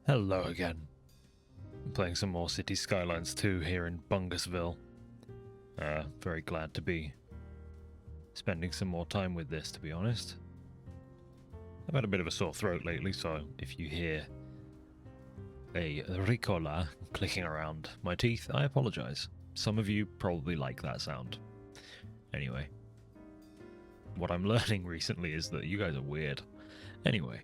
Hello again. I'm playing some more Cities Skylines 2 here in Bungusville. Very glad to be spending some more time with this, to be honest. I've had a bit of a sore throat lately, so if you hear a ricola clicking around my teeth, I apologize. Some of you probably like that sound. Anyway, what I'm learning recently is that you guys are weird. Anyway.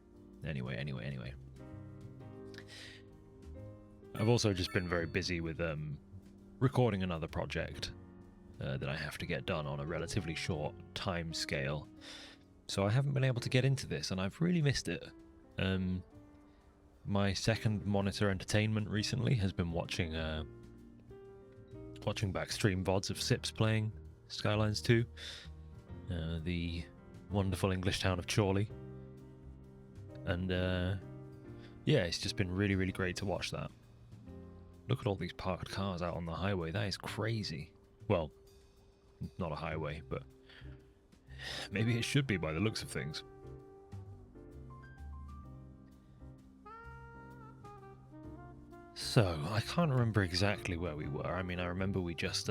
I've also just been very busy with recording another project that I have to get done on a relatively short time scale. So I haven't been able to get into this, and I've really missed it. My second monitor entertainment recently has been watching back stream VODs of Sips playing Skylines 2, the wonderful English town of Chorley. And yeah, it's just been really, really great to watch that. Look at all these parked cars out on the highway. That is crazy. Well, not a highway, but maybe it should be by the looks of things. So, I can't remember exactly where we were. I mean, I remember we just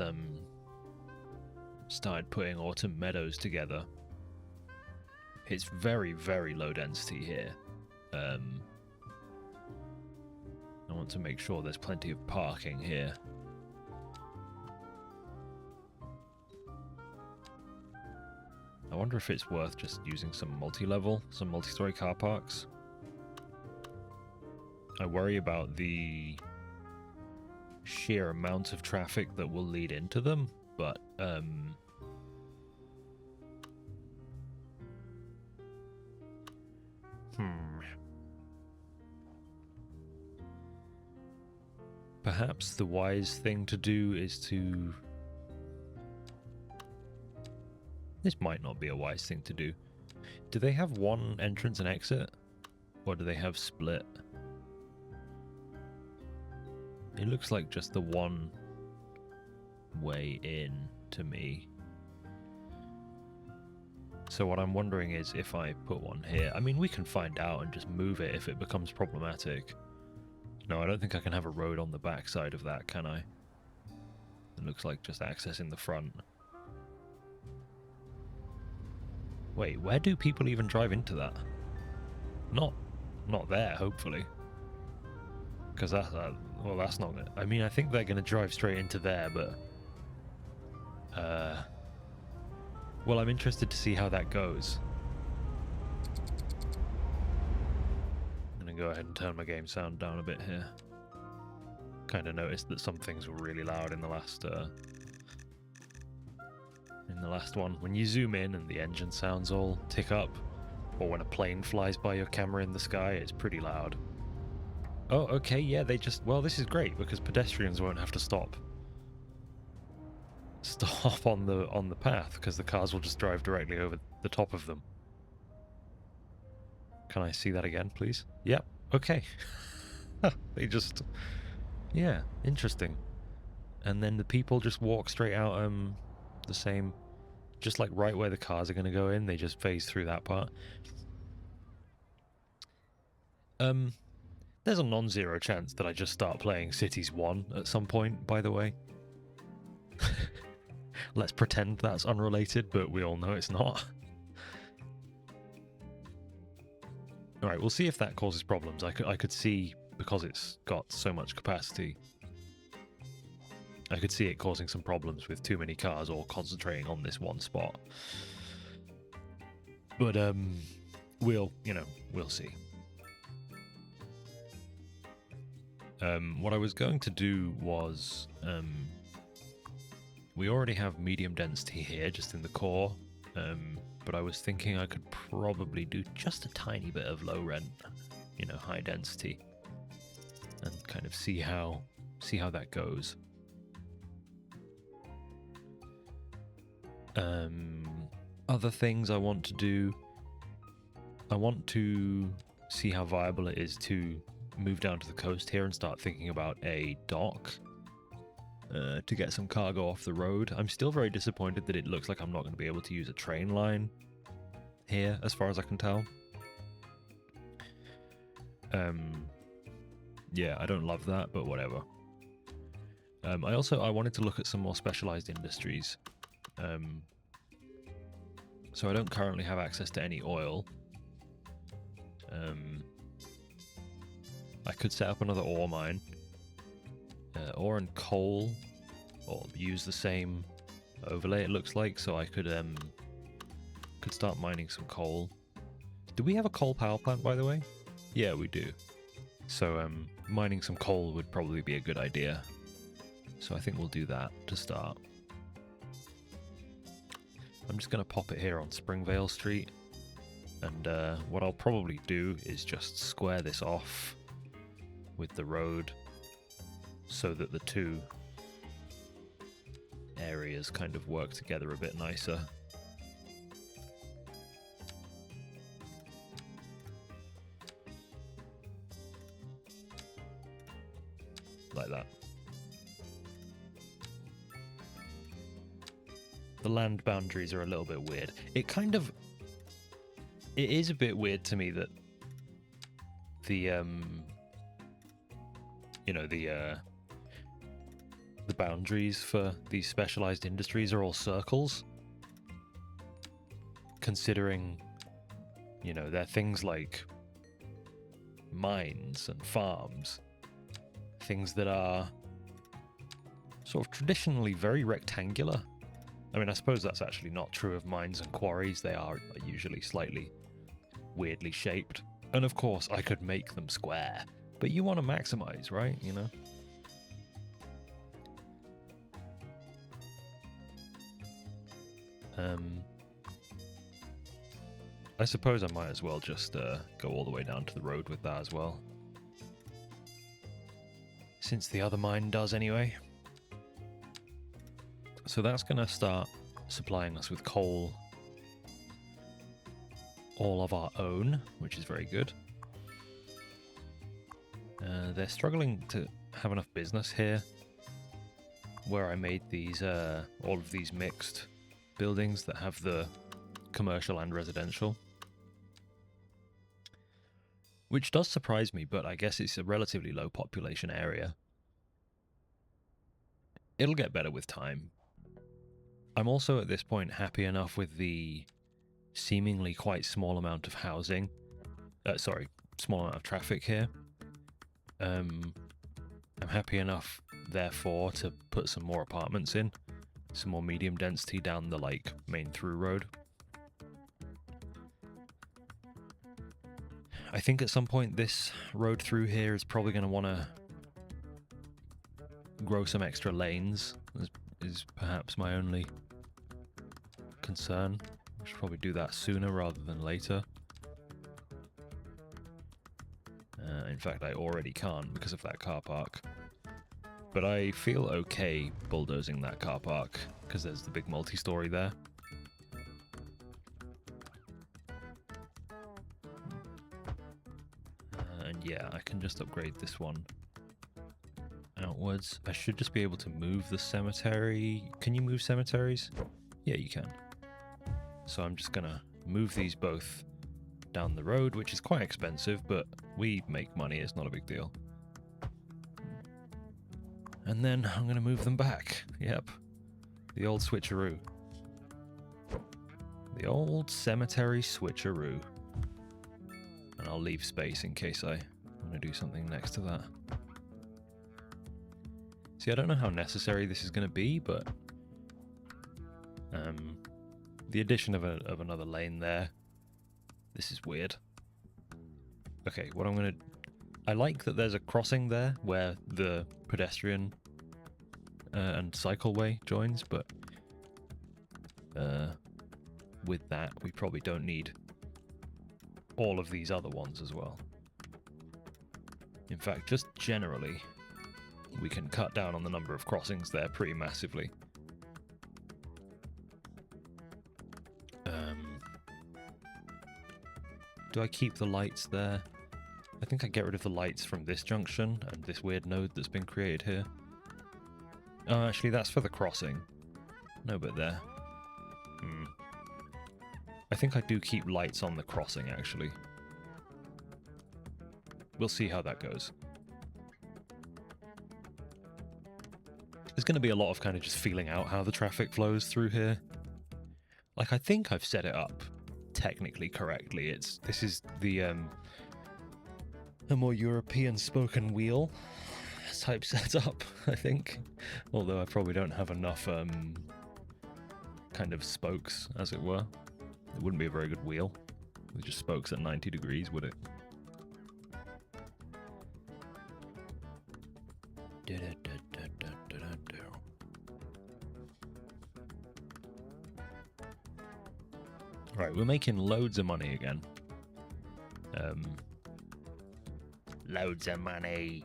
started putting autumn meadows together. It's very, very low density here. I want to make sure there's plenty of parking here. I wonder if it's worth just using some multi-level, some multi-story car parks. I worry about the sheer amount of traffic that will lead into them, but perhaps the wise thing to do is to... This might not be a wise thing to do. Do they have one entrance and exit? Or do they have split? It looks like just the one way in to me. So what I'm wondering is if I put one here. I mean, we can find out and just move it if it becomes problematic. No, I don't think I can have a road on the back side of that, can I? It looks like just accessing the front. Wait, where do people even drive into that? Not there, hopefully. Because that's not it. I mean, I think they're going to drive straight into there, but... well, I'm interested to see how that goes. I'm going to go ahead and turn my game sound down a bit here. Kind of noticed that some things were really loud in the last one. When you zoom in and the engine sounds all tick up, or when a plane flies by your camera in the sky, it's pretty loud. Oh, okay, yeah, they just... Well, this is great, because pedestrians won't have to stop on the path, because the cars will just drive directly over the top of them. Can I see that again, please? Yep, okay. They just... Yeah, interesting. And then the people just walk straight out the same... Just like right where the cars are going to go in, they just phase through that part. There's a non-zero chance that I just start playing Cities 1 at some point, by the way. Let's pretend that's unrelated, but we all know it's not. Alright, we'll see if that causes problems. I could see, because it's got so much capacity, I could see it causing some problems with too many cars all concentrating on this one spot. But, we'll see. What I was going to do was, we already have medium density here, just in the core, but I was thinking I could probably do just a tiny bit of low rent, high density, and kind of see how that goes. Other things I want to do, I want to see how viable it is to move down to the coast here and start thinking about a dock to get some cargo off the road. I'm still very disappointed that it looks like I'm not going to be able to use a train line here, as far as I can tell. Yeah, I don't love that, but whatever. I wanted to look at some more specialized industries. So I don't currently have access to any oil. I could set up another ore mine. Ore and coal, or use the same overlay, it looks like, so I could start mining some coal. Do we have a coal power plant, by the way? Yeah, we do. So mining some coal would probably be a good idea. So I think we'll do that to start. I'm just going to pop it here on Springvale Street. And what I'll probably do is just square this off with the road so that the two areas kind of work together a bit nicer. Like that. The land boundaries are a little bit weird. It is a bit weird to me that the boundaries for these specialized industries are all circles, considering, they're things like mines and farms, things that are sort of traditionally very rectangular. I mean, I suppose that's actually not true of mines and quarries. They are usually slightly weirdly shaped. And of course, I could make them square, but you want to maximize, right? I suppose I might as well just go all the way down to the road with that as well. Since the other mine does anyway. So that's going to start supplying us with coal, all of our own, which is very good. They're struggling to have enough business here, where I made these all of these mixed buildings that have the commercial and residential. Which does surprise me, but I guess it's a relatively low population area. It'll get better with time. I'm also at this point happy enough with the seemingly quite small amount of housing. Small amount of traffic here. I'm happy enough, therefore, to put some more apartments in. Some more medium density down the, main through road. I think at some point this road through here is probably going to want to grow some extra lanes, is perhaps my only concern. I should probably do that sooner rather than later. In fact, I already can't because of that car park. But I feel okay bulldozing that car park because there's the big multi-story there. And yeah, I can just upgrade this one outwards. I should just be able to move the cemetery. Can you move cemeteries? Yeah, you can. So I'm just gonna move these both down the road, which is quite expensive, but we make money, it's not a big deal. And then I'm gonna move them back. Yep. The old switcheroo. The old cemetery switcheroo. And I'll leave space in case I want to do something next to that. See, I don't know how necessary this is going to be, but the addition of another lane there, this is weird. Okay, what I'm going to... I like that there's a crossing there where the pedestrian and cycleway joins, but with that, we probably don't need all of these other ones as well. In fact, just generally, we can cut down on the number of crossings there pretty massively. Do I keep the lights there? I think I get rid of the lights from this junction and this weird node that's been created here. Oh, actually, that's for the crossing. No, but there. I think I do keep lights on the crossing, actually. We'll see how that goes. There's going to be a lot of kind of just feeling out how the traffic flows through here. Like, I think I've set it up technically correctly. This is the a more European spoken wheel type setup, I think. Although I probably don't have enough kind of spokes, as it were. It wouldn't be a very good wheel with just spokes at 90 degrees, would it? Right, we're making loads of money again. Loads of money.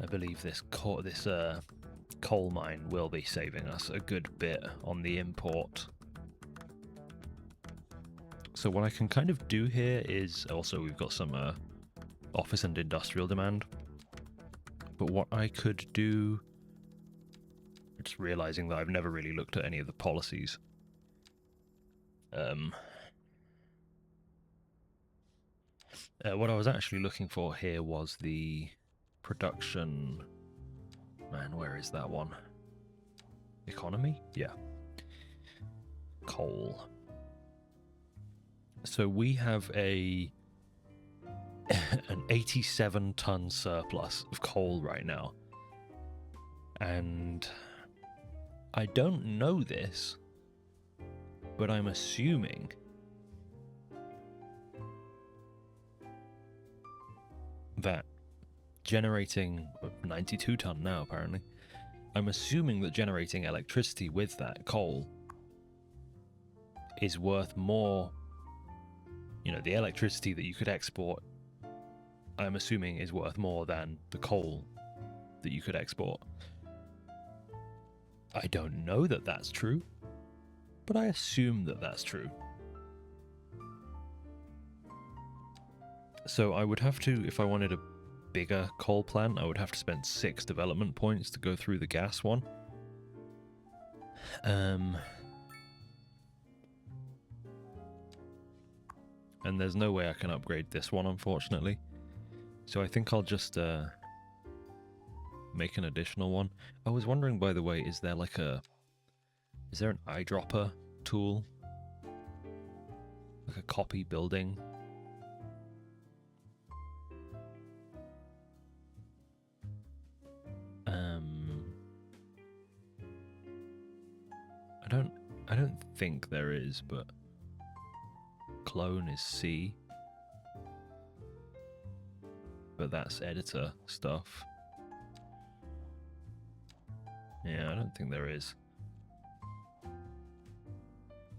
I believe this coal mine will be saving us a good bit on the import. So what I can kind of do here is, also we've got some office and industrial demand. But what I could do, just realizing that I've never really looked at any of the policies. What I was actually looking for here was the production... Man, where is that one? Economy? Yeah. Coal. So we have an 87-ton surplus of coal right now. And I don't know this, but I'm assuming that generating 92 ton now, apparently. I'm assuming that generating electricity with that coal is worth more. You know, the electricity that you could export, I'm assuming, is worth more than the coal that you could export. I don't know that that's true, but I assume that that's true. So I would have to, if I wanted a bigger coal plant, I would have to spend 6 development points to go through the gas one. And there's no way I can upgrade this one, unfortunately. So I think I'll just make an additional one. I was wondering, by the way, is there an eyedropper tool? Like a copy building? I don't think there is, but clone is C. But that's editor stuff. Yeah, I don't think there is.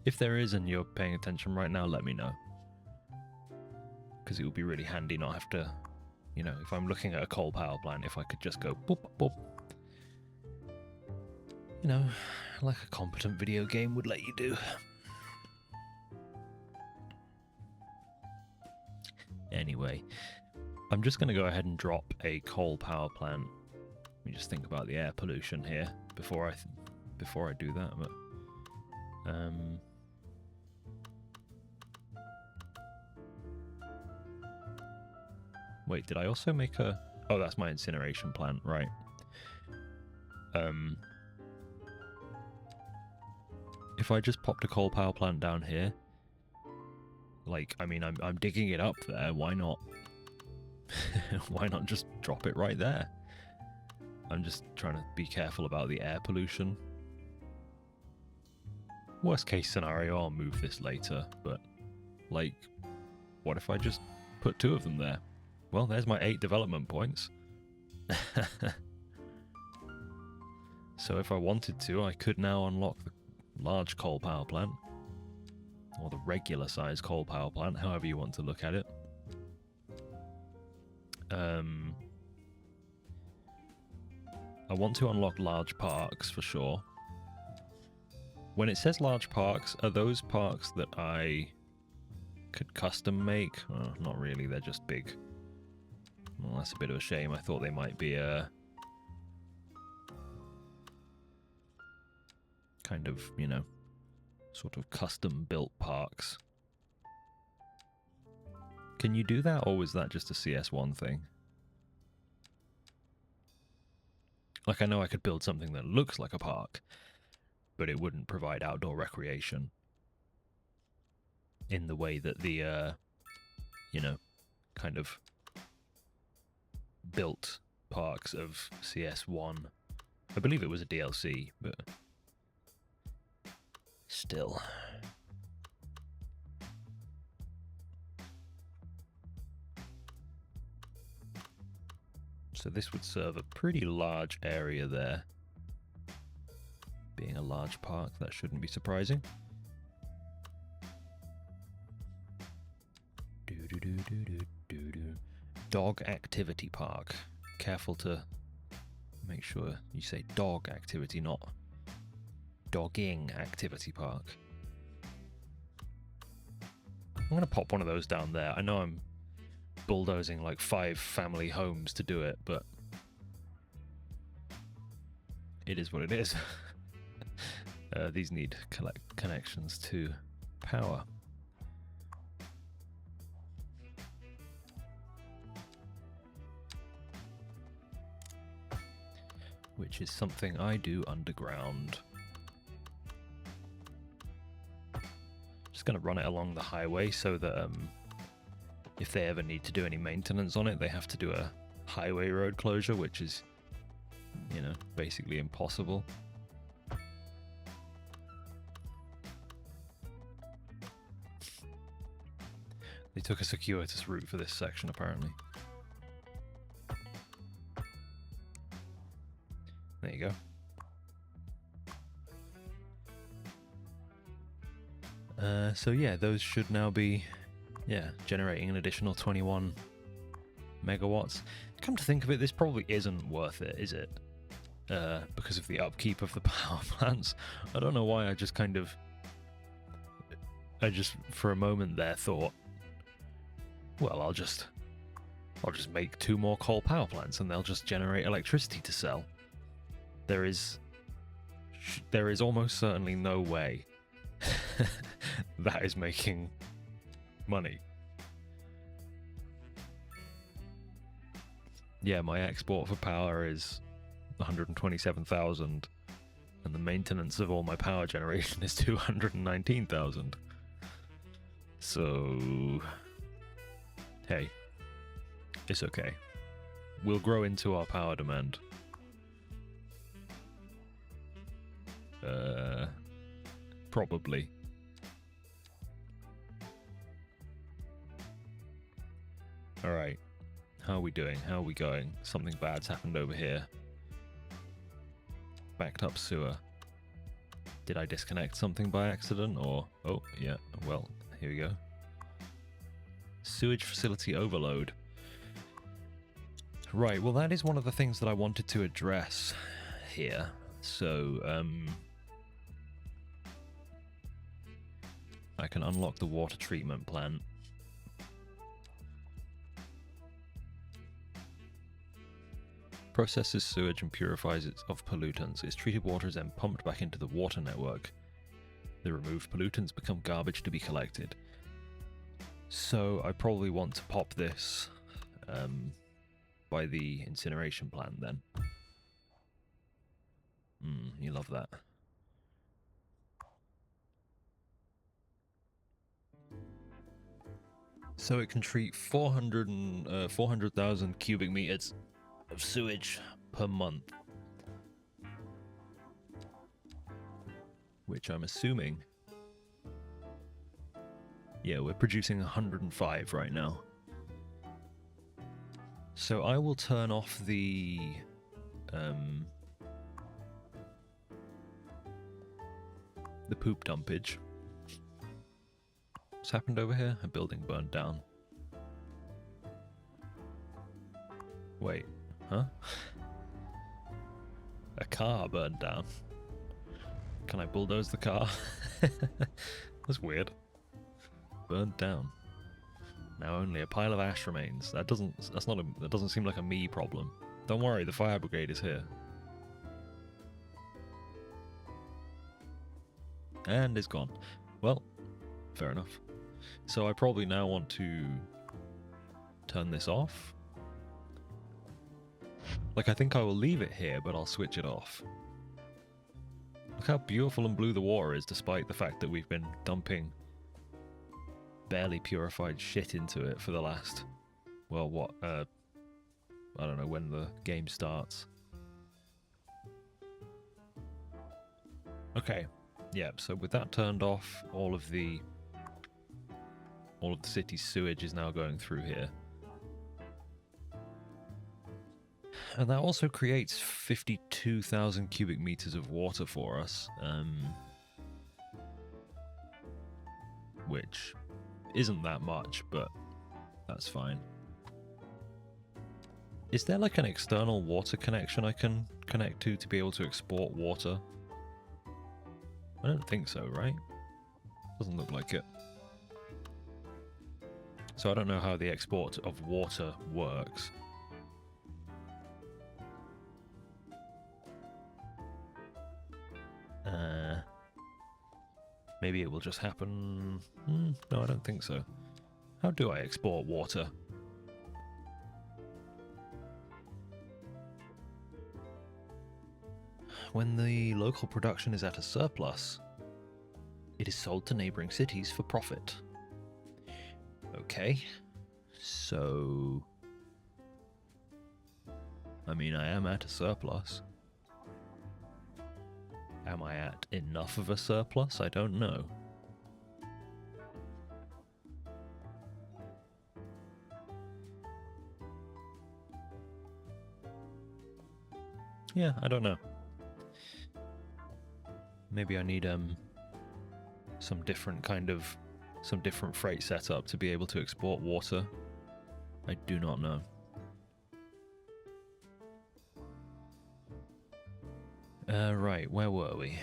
If there is and you're paying attention right now, let me know. Because it would be really handy not have to, you know, if I'm looking at a coal power plant, if I could just go boop, boop. You know, like a competent video game would let you do. Anyway, I'm just going to go ahead and drop a coal power plant. Let me just think about the air pollution here before I do that. But wait, did I also make a... Oh, that's my incineration plant, right. If I just popped a coal power plant down here, like, I mean, I'm digging it up there, why not? Why not just drop it right there? I'm just trying to be careful about the air pollution. Worst case scenario, I'll move this later, but, like, what if I just put 2 of them there? Well, there's my 8 development points. So if I wanted to, I could now unlock the large coal power plant. Or the regular size coal power plant, however you want to look at it. I want to unlock large parks for sure. When it says large parks, are those parks that I could custom make? Oh, not really, they're just big. Well, that's a bit of a shame. I thought they might be kind of, you know, sort of custom built parks. Can you do that, or was that just a CS1 thing? Like, I know I could build something that looks like a park, but it wouldn't provide outdoor recreation in the way that the, you know, kind of built parks of CS1. I believe it was a DLC, but still. So this would serve a pretty large area there. Being a large park, that shouldn't be surprising. Dog activity park. Careful to make sure you say dog activity, not dogging activity park. I'm going to pop one of those down there. I know I'm bulldozing like 5 family homes to do it, but it is what it is. These need connections to power. Which is something I do underground. Just going to run it along the highway so that if they ever need to do any maintenance on it, they have to do a highway road closure, which is, you know, basically impossible. They took a circuitous route for this section, apparently. There you go. So yeah, those should now be, generating an additional 21 megawatts. Come to think of it, this probably isn't worth it, is it? Because of the upkeep of the power plants. I don't know why I just for a moment there thought, well, I'll just make 2 more coal power plants and they'll just generate electricity to sell. There is almost certainly no way that is making money. Yeah, my export for power is 127,000, and the maintenance of all my power generation is 219,000. So, hey, it's okay. We'll grow into our power demand. Probably. Alright. How are we doing? How are we going? Something bad's happened over here. Backed up sewer. Did I disconnect something by accident? Or... oh, yeah. Well, here we go. Sewage facility overload. Right, well that is one of the things that I wanted to address here. So, I can unlock the water treatment plant. Processes sewage and purifies it of pollutants. Its treated water is then pumped back into the water network. The removed pollutants become garbage to be collected. So I probably want to pop this by the incineration plant then. You love that. So it can treat 400,000 cubic meters of sewage per month. Which I'm assuming... yeah, we're producing 105 right now. So I will turn off the... the poop dumpage. What's happened over here? A building burned down. Wait, huh? A car burned down. Can I bulldoze the car? That's weird. Burned down. Now only a pile of ash remains. That doesn't seem like a me problem. Don't worry, the fire brigade is here. And it's gone. Well, fair enough. So I probably now want to turn this off. Like, I think I will leave it here, but I'll switch it off. Look how beautiful and blue the water is, despite the fact that we've been dumping barely purified shit into it for the last... Well, what? I don't know when the game starts. Okay. Yeah, so with that turned off, all of the city's sewage is now going through here. And that also creates 52,000 cubic meters of water for us, which isn't that much, but that's fine. Is there like an external water connection I can connect to be able to export water? I don't think so, right? Doesn't look like it. So I don't know how the export of water works. Maybe it will just happen... no, I don't think so. How do I export water? When the local production is at a surplus, it is sold to neighboring cities for profit. Okay, so... I mean, I am at a surplus. Am I at enough of a surplus? I don't know. Yeah, I don't know. Maybe I need some different freight setup to be able to export water. I do not know. Right, where were we?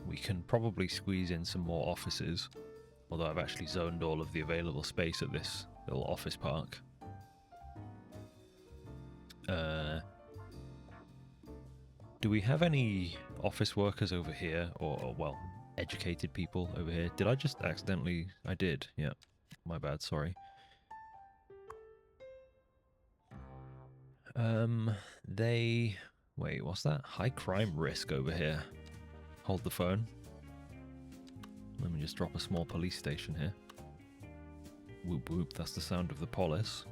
We can probably squeeze in some more offices, although I've actually zoned all of the available space at this little office park. Do we have any office workers over here, or well, educated people over here? Did I just accidentally... I did, yeah. My bad, sorry. They... Wait, what's that? High crime risk over here. Hold the phone. Let me just drop a small police station here. Whoop whoop, that's the sound of the polis.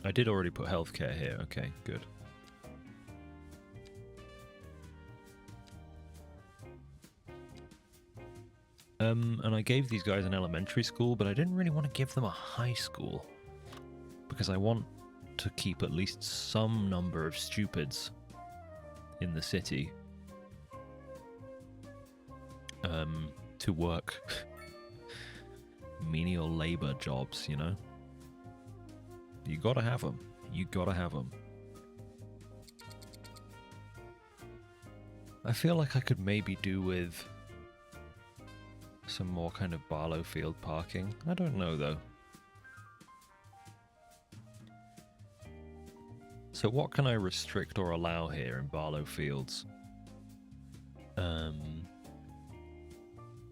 I did already put healthcare here, okay, good. And I gave these guys an elementary school, but I didn't really want to give them a high school. Because I want to keep at least some number of stupids in the city. To work menial labor jobs, you know? You gotta have them. You gotta have them. I feel like I could maybe do with some more kind of Barlow Field parking. I don't know though. So what can I restrict or allow here in Barlow Fields?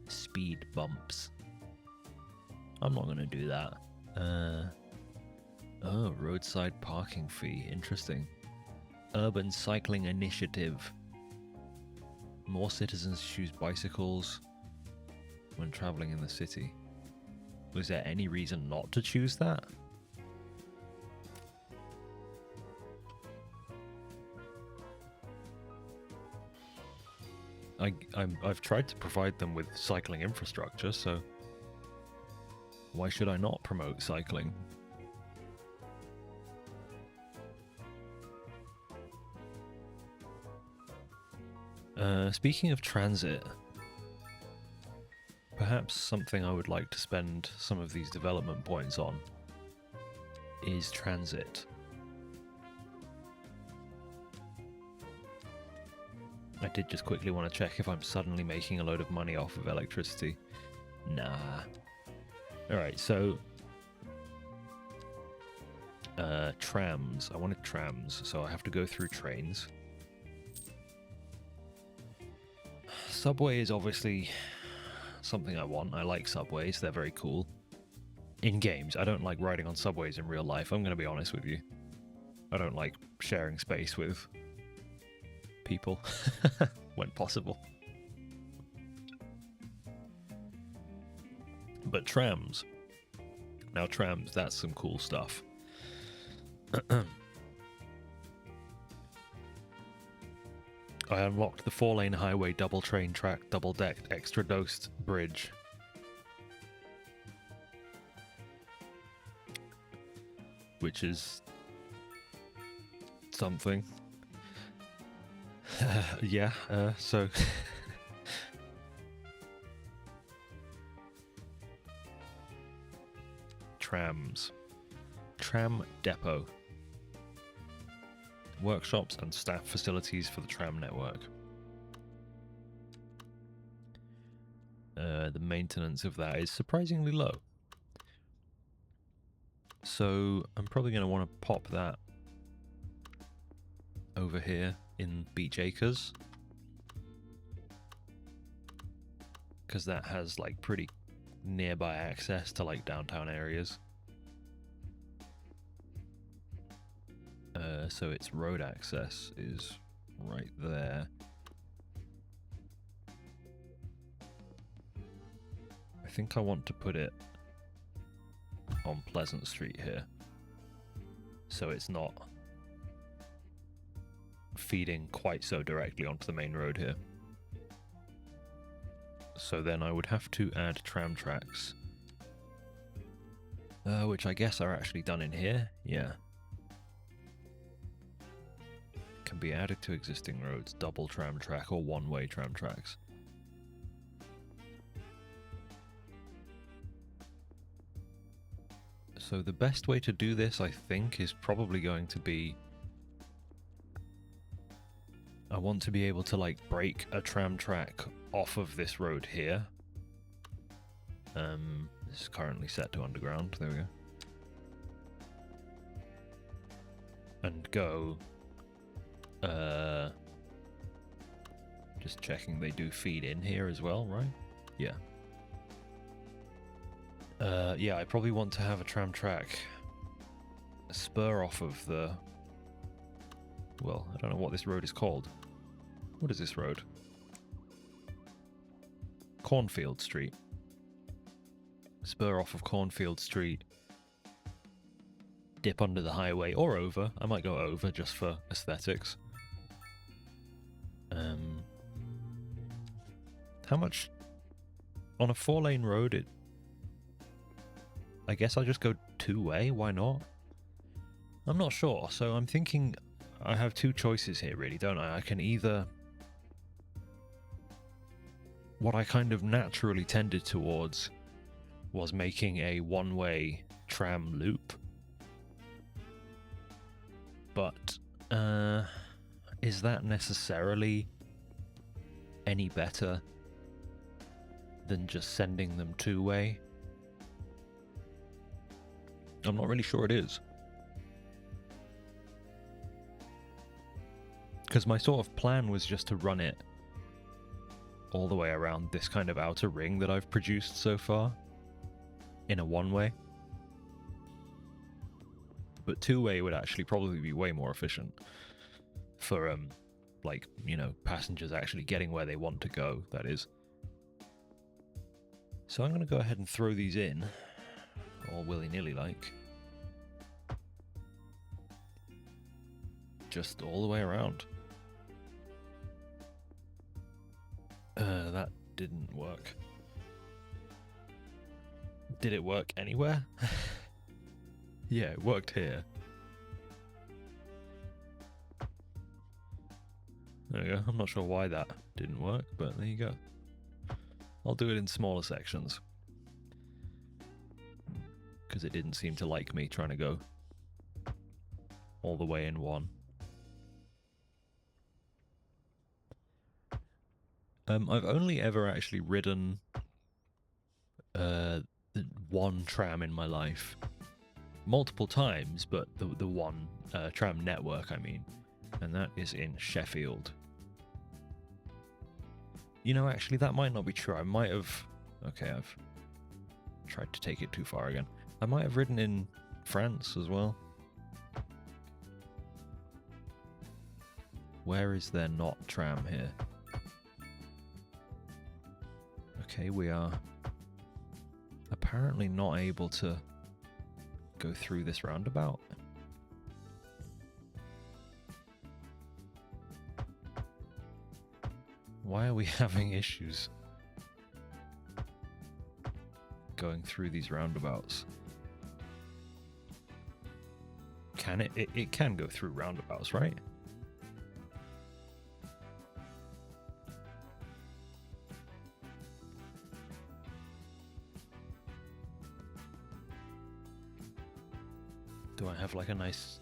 Speed bumps. I'm not gonna do that. Oh, roadside parking fee. Interesting. Urban cycling initiative. More citizens choose bicycles when traveling in the city. Was there any reason not to choose that? I've tried to provide them with cycling infrastructure, so why should I not promote cycling? Speaking of transit, perhaps something I would like to spend some of these development points on is transit. I did just quickly want to check if I'm suddenly making a load of money off of electricity. Nah. Alright, so... trams. I wanted trams, so I have to go through trains. Subway is obviously something I want. I like subways, they're very cool. In games, I don't like riding on subways in real life, I'm going to be honest with you. I don't like sharing space with people when possible. But trams. Now trams, that's some cool stuff. I unlocked the 4-lane highway double train track double decked extra dosed bridge. Which is something. Yeah, so trams. Tram depot. Workshops and staff facilities for the tram network. The maintenance of that is surprisingly low. So I'm probably going to want to pop that over here in Beach Acres. Because that has like pretty nearby access to like downtown areas. So its road access is right there. I think I want to put it on Pleasant Street here, so it's not feeding quite so directly onto the main road here. So then I would have to add tram tracks, which I guess are actually done in here. Yeah. Can be added to existing roads, double tram track or one-way tram tracks. So the best way to do this, I think, is probably going to be... I want to be able to, like, break a tram track off of this road here. This is currently set to underground. There we go. And go... just checking they do feed in here as well, right? Yeah. Yeah, I probably want to have a tram track spur off of the... Well, I don't know what this road is called. What is this road? Cornfield Street. Spur off of Cornfield Street. Dip under the highway, or over. I might go over just for aesthetics. How much... On a 4-lane road, I guess I'll just go 2-way, why not? I'm not sure, so I'm thinking I have two choices here really, don't I? I can either... What I kind of naturally tended towards was making a one-way tram loop. But, is that necessarily any better than just sending them 2-way? I'm not really sure it is. Because my sort of plan was just to run it all the way around this kind of outer ring that I've produced so far in a one-way. But 2-way would actually probably be way more efficient for, like, you know, passengers actually getting where they want to go, that is. So I'm going to go ahead and throw these in, all willy-nilly like. Just all the way around. That didn't work. Did it work anywhere? Yeah, it worked here. There we go. I'm not sure why that didn't work, but there you go. I'll do it in smaller sections. Because it didn't seem to like me trying to go all the way in one. I've only ever actually ridden one tram in my life. Multiple times, but the one tram network, I mean. And that is in Sheffield. You know, actually, that might not be true. I might have Okay, I've tried to take it too far again. I might have ridden in France as well. Where is there not tram here? Okay, we are apparently not able to go through this roundabout. Why are we having issues going through these roundabouts? Can it? It can go through roundabouts, right? Do I have like a nice...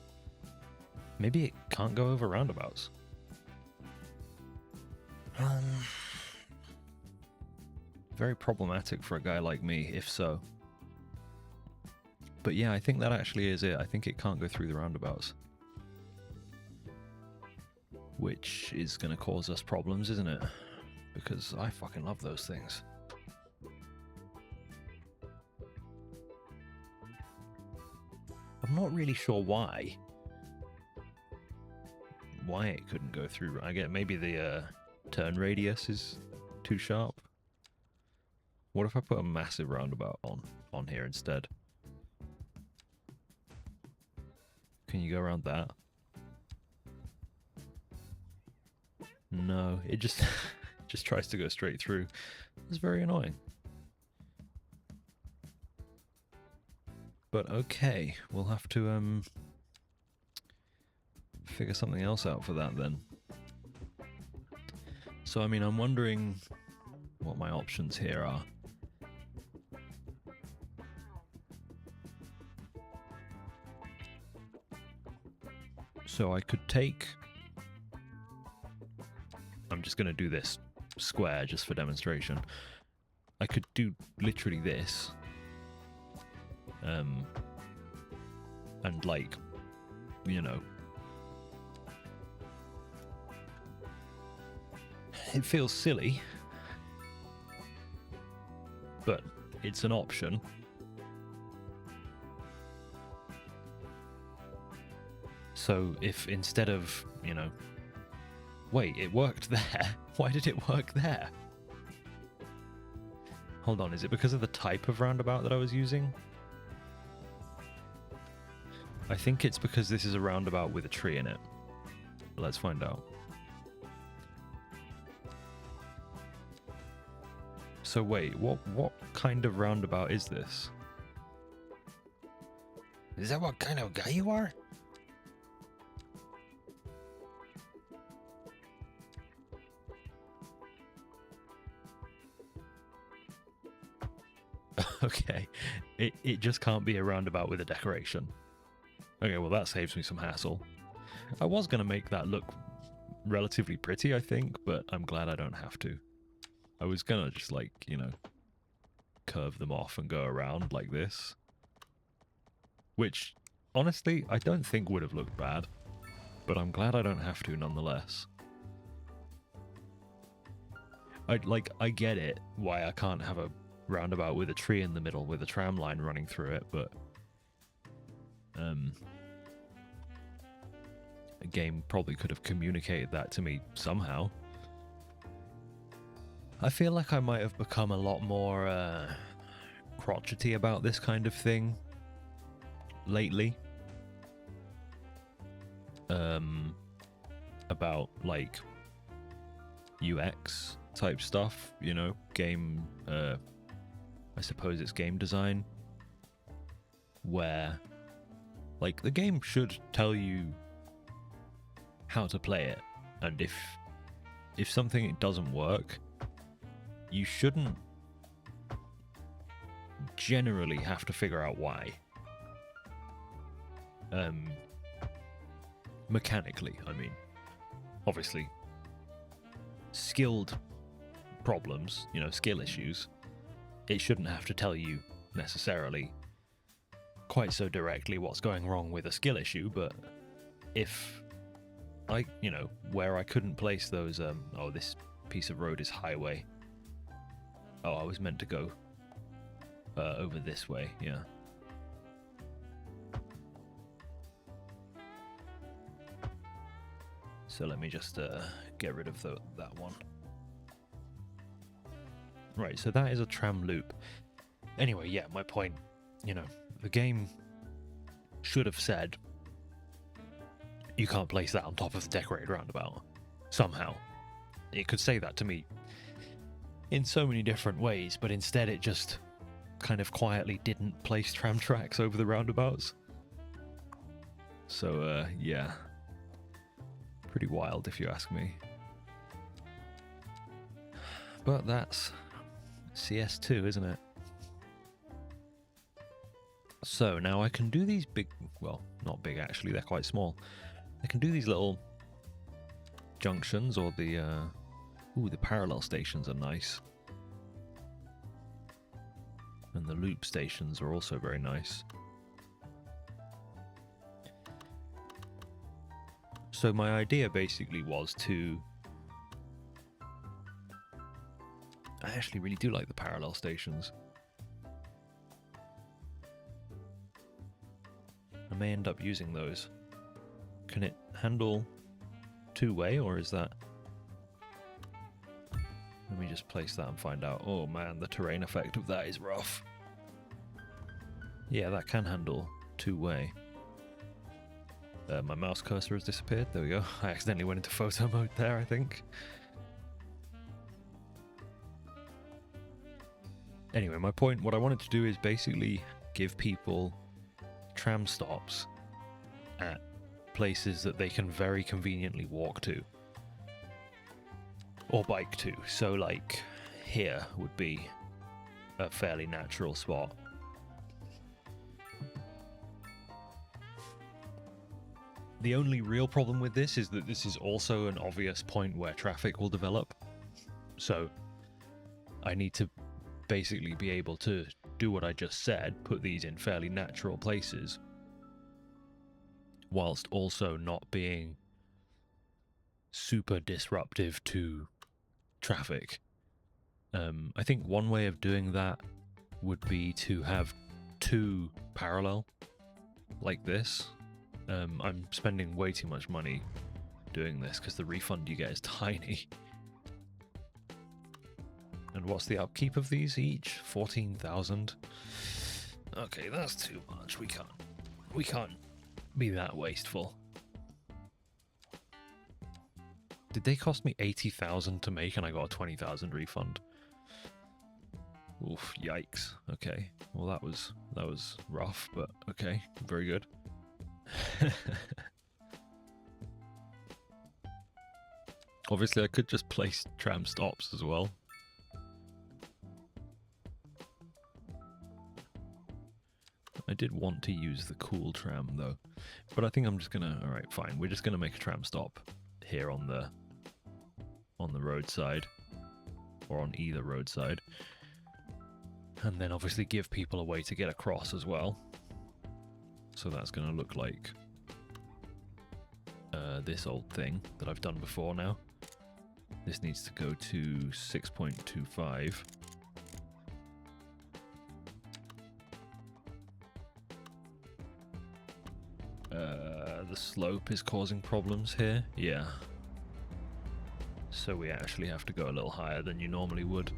Maybe it can't go over roundabouts. Very problematic for a guy like me, if so. But yeah, I think that actually is it. I think it can't go through the roundabouts. Which is going to cause us problems, isn't it? Because I fucking love those things. I'm not really sure why. Why it couldn't go through. I get maybe the turn radius is too sharp. What if I put a massive roundabout on here instead? Can you go around that? No, it just just tries to go straight through. It's very annoying. But okay, we'll have to figure something else out for that then. So I mean, I'm wondering what my options here are. So I could take... I'm just going to do this square just for demonstration. I could do literally this. And like, you know... It feels silly. But it's an option. So if instead of, you know... Wait, it worked there? Why did it work there? Hold on, is it because of the type of roundabout that I was using? I think it's because this is a roundabout with a tree in it. Let's find out. So wait, what kind of roundabout is this? Is that what kind of guy you are? Okay, it just can't be a roundabout with a decoration. Okay, well that saves me some hassle. I was going to make that look relatively pretty, I think, but I'm glad I don't have to. I was going to just like, you know, curve them off and go around like this. Which, honestly, I don't think would have looked bad. But I'm glad I don't have to nonetheless. I get it, why I can't have a roundabout with a tree in the middle with a tram line running through it, but a game probably could have communicated that to me somehow. I feel like I might have become a lot more crotchety about this kind of thing lately. About like UX type stuff, you know, game I suppose it's game design, where like the game should tell you how to play it, and if something doesn't work, you shouldn't generally have to figure out why. Mechanically, I mean. Obviously, skilled problems, you know, skill issues, it shouldn't have to tell you necessarily quite so directly what's going wrong with a skill issue, but if I, you know, where I couldn't place those, oh, this piece of road is highway, Oh, I was meant to go over this way, yeah. So let me just get rid of that one. Right, so that is a tram loop. Anyway, yeah, my point, you know, the game should have said you can't place that on top of the decorated roundabout. Somehow. It could say that to me in so many different ways, but instead it just kind of quietly didn't place tram tracks over the roundabouts. So, yeah. Pretty wild, if you ask me. But that's CS2, isn't it? So now I can do these big, well, not big actually, they're quite small. I can do these little junctions, or the parallel stations are nice. And the loop stations are also very nice. So my idea basically was to... I actually really do like the parallel stations. I may end up using those. Can it handle two-way, or is that... Let me just place that and find out. Oh man, the terrain effect of that is rough. Yeah, that can handle two-way. My mouse cursor has disappeared. There we go. I accidentally went into photo mode there, I think. Anyway, my point, what I wanted to do is basically give people tram stops at places that they can very conveniently walk to. Or bike to. So like here would be a fairly natural spot. The only real problem with this is that this is also an obvious point where traffic will develop. So I need to basically be able to do what I just said, put these in fairly natural places, whilst also not being super disruptive to traffic. I think one way of doing that would be to have two parallel, like this. I'm spending way too much money doing this because the refund you get is tiny. And what's the upkeep of these each? 14,000. Okay, that's too much. We can't be that wasteful. Did they cost me 80,000 to make and I got a 20,000 refund? Oof, yikes. Okay. Well, that was rough, but okay, very good. Obviously, I could just place tram stops as well. I did want to use the cool tram though, but I think I'm just gonna, alright, fine, we're just gonna make a tram stop here on the roadside, or on either roadside, and then obviously give people a way to get across as well. So that's gonna look like this old thing that I've done before now. This needs to go to 6.25. The slope is causing problems here. Yeah. So we actually have to go a little higher than you normally would.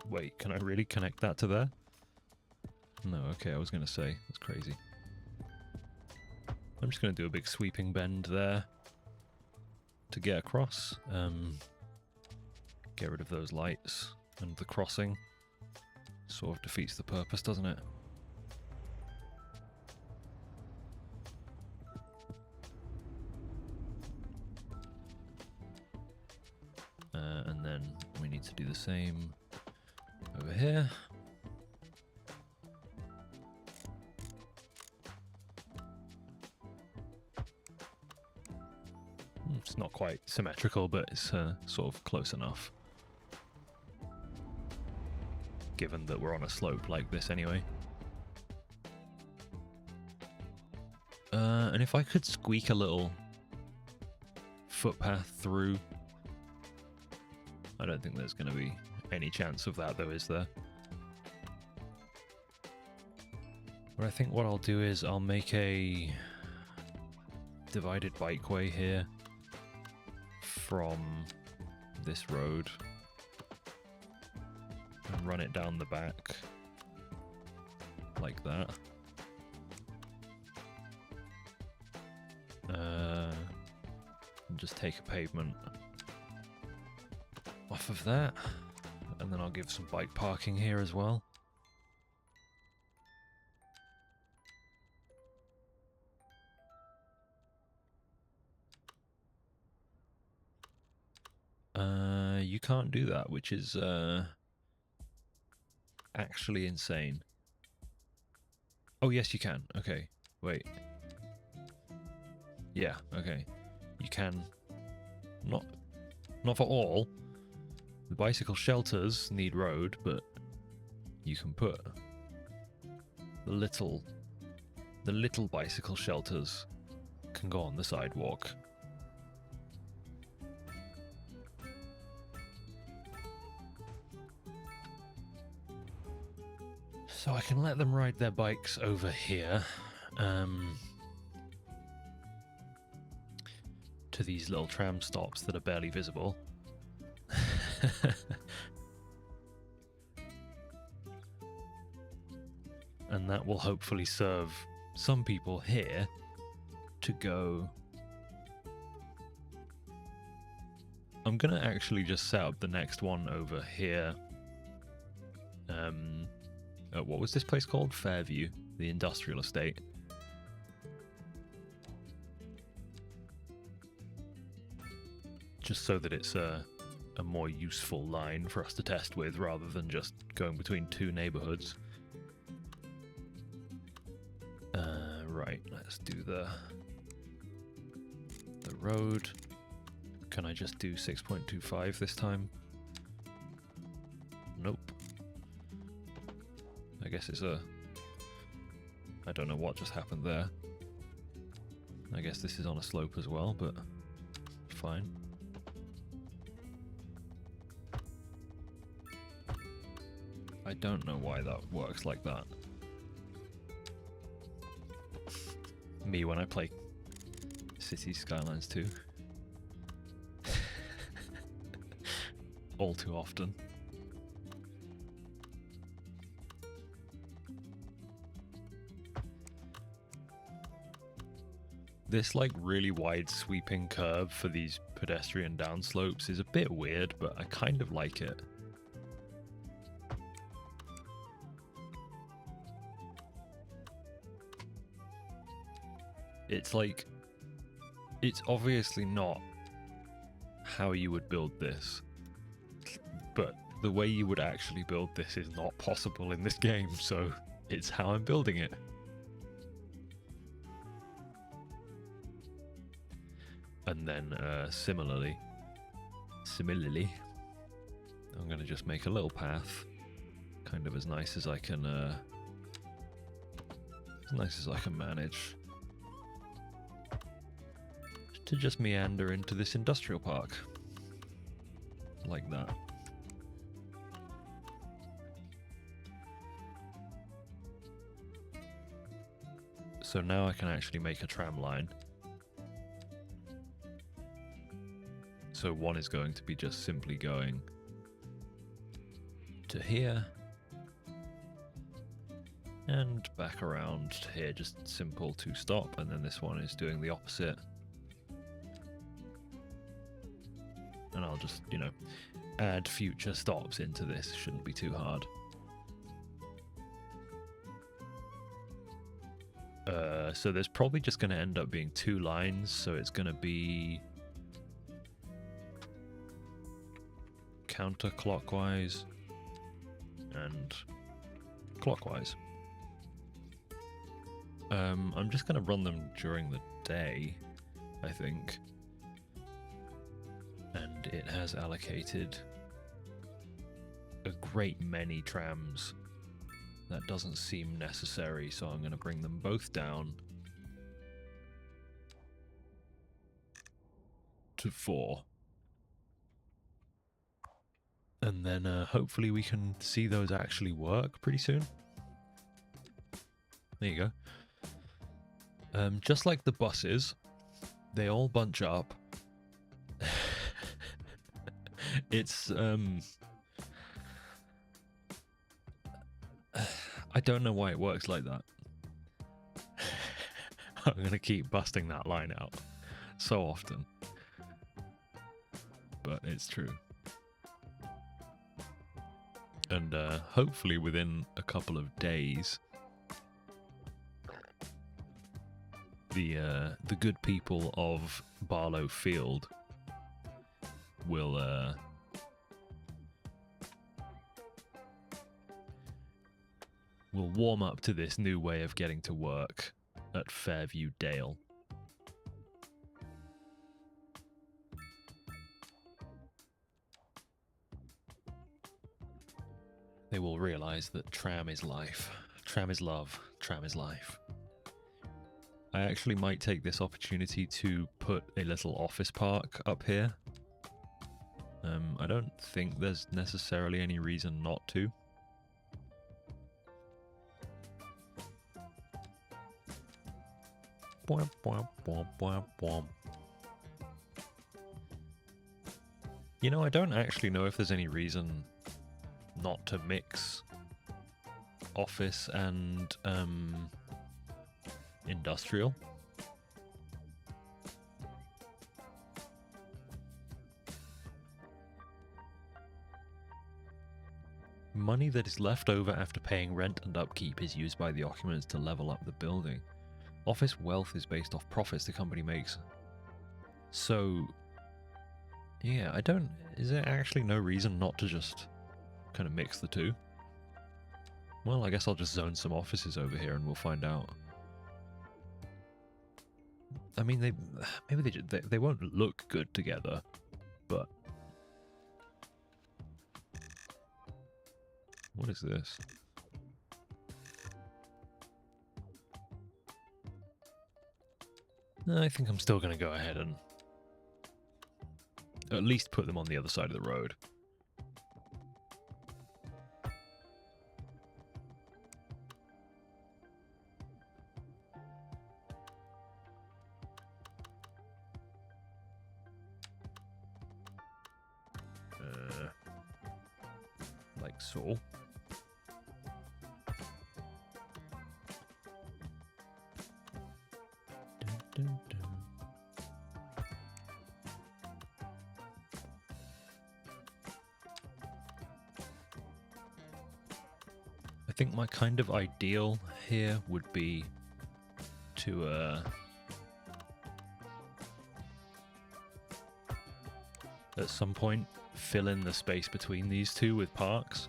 Wait, can I really connect that to there? No, okay, I was going to say, that's crazy. I'm just going to do a big sweeping bend there to get across. Get rid of those lights and the crossing. Sort of defeats the purpose, doesn't it? And then we need to do the same over here. It's not quite symmetrical, but it's sort of close enough. Given that we're on a slope like this anyway. And if I could squeak a little footpath through. I don't think there's going to be any chance of that though, is there? But I think what I'll do is I'll make a divided bikeway here from this road and run it down the back like that. And just take a pavement off of that, and then I'll give some bike parking here as well. You can't do that, which is actually insane. Oh yes, you can. Okay, wait. Yeah, okay. You can. Not for all. The bicycle shelters need road, but you can put the little bicycle shelters can go on the sidewalk. So I can let them ride their bikes over here. To these little tram stops that are barely visible. And that will hopefully serve some people here to go. I'm gonna actually just set up the next one over here. What was this place called? Fairview, the industrial estate. Just so that it's a more useful line for us to test with, rather than just going between two neighborhoods. Right, let's do the road. Can I just do 6.25 this time? Nope. I guess it's I don't know what just happened there. I guess this is on a slope as well, but fine. I don't know why that works like that. Me when I play Cities Skylines 2. All too often. This like really wide sweeping curve for these pedestrian downslopes is a bit weird, but I kind of like it. It's like, it's obviously not how you would build this, but the way you would actually build this is not possible in this game, so it's how I'm building it. And then similarly, I'm going to just make a little path, kind of as nice as I can manage, to just meander into this industrial park, like that. So now I can actually make a tram line. So one is going to be just simply going to here and back around to here, just simple to stop, and then this one is doing the opposite. And I'll just, you know, add future stops into this. Shouldn't be too hard. So there's probably just going to end up being two lines, so it's going to be counterclockwise and clockwise. I'm just going to run them during the day, I think. and it has allocated a great many trams. That doesn't seem necessary, so I'm going to bring them both down to 4. And then hopefully we can see those actually work pretty soon. There you go. Just like the buses, they all bunch up. It's I don't know why it works like that. I'm gonna keep busting that line out so often, but it's true. And hopefully within a couple of days, the good people of Barlow Field will warm up to this new way of getting to work at Fairview Dale. They will realize that tram is life, tram is love, tram is life. I actually might take this opportunity to put a little office park up here. I don't think there's necessarily any reason not to. Boing, boing, boing, boing, boing. You know, I don't actually know if there's any reason not to mix office and industrial. Money that is left over after paying rent and upkeep is used by the occupants to level up the building. Office wealth is based off profits the company makes. So, yeah, is there actually no reason not to just kind of mix the two? Well, I guess I'll just zone some offices over here and we'll find out. I mean, maybe they won't look good together, but what is this? I think I'm still going to go ahead and at least put them on the other side of the road. Like so. I think my kind of ideal here would be to at some point fill in the space between these two with parks.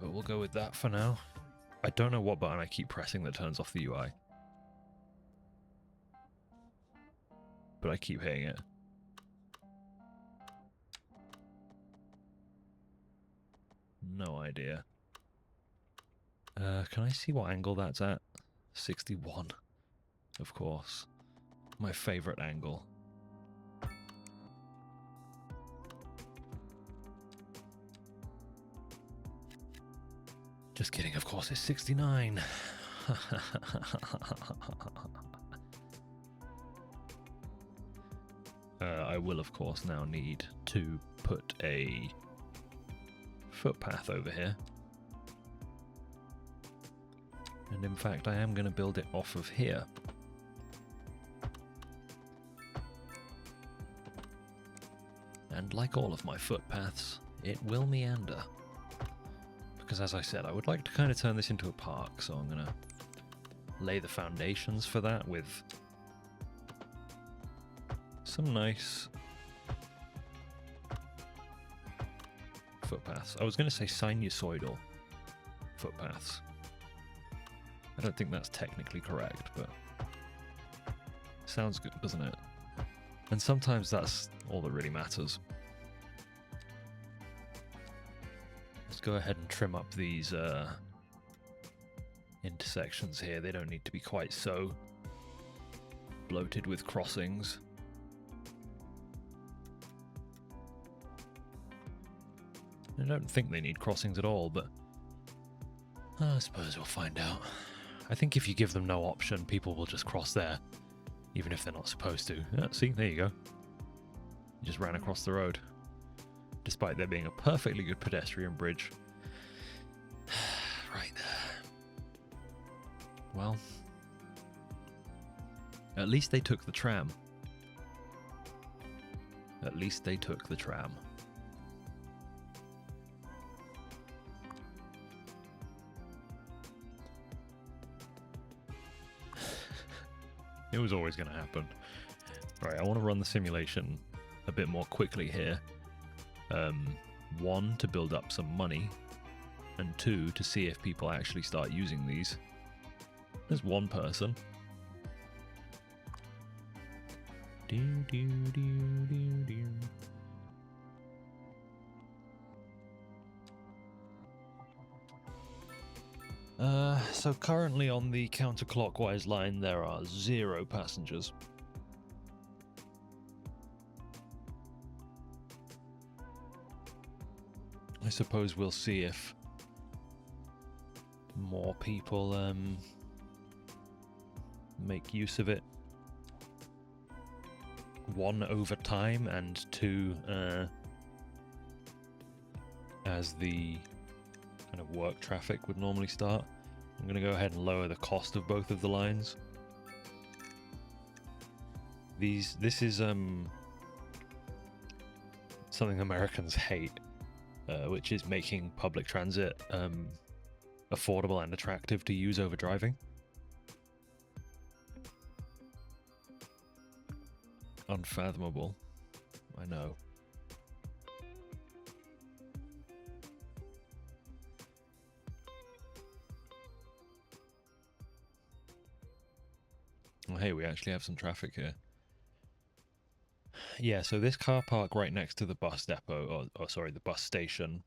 But we'll go with that for now. I don't know what button I keep pressing that turns off the UI. But I keep hitting it. No idea. Can I see what angle that's at? 61. Of course. My favorite angle. Just kidding, of course it's 69. I will, of course, now need to put a footpath over here. And in fact, I am going to build it off of here. And like all of my footpaths, it will meander. Because as I said, I would like to kind of turn this into a park, so I'm going to lay the foundations for that with some nice footpaths. I was going to say sinusoidal footpaths. I don't think that's technically correct, but sounds good, doesn't it? And sometimes that's all that really matters. Let's go ahead and trim up these intersections here. They don't need to be quite so bloated with crossings. I don't think they need crossings at all, but I suppose we'll find out. I think if you give them no option, people will just cross there, even if they're not supposed to. See, there you go. You just ran across the road, despite there being a perfectly good pedestrian bridge right there. Well, at least they took the tram. At least they took the tram. It was always going to happen. Right, I want to run the simulation a bit more quickly here. 1, to build up some money, and 2, to see if people actually start using these. There's one person. So currently on the counterclockwise line there are 0 passengers. I suppose we'll see if more people make use of it. 1, over time, and 2, as the kind of work traffic would normally start. I'm going to go ahead and lower the cost of both of the lines. This is something Americans hate, which is making public transit affordable and attractive to use over driving. Unfathomable, I know. Well, hey, we actually have some traffic here. Yeah, so this car park right next to the bus depot, or sorry, the bus station,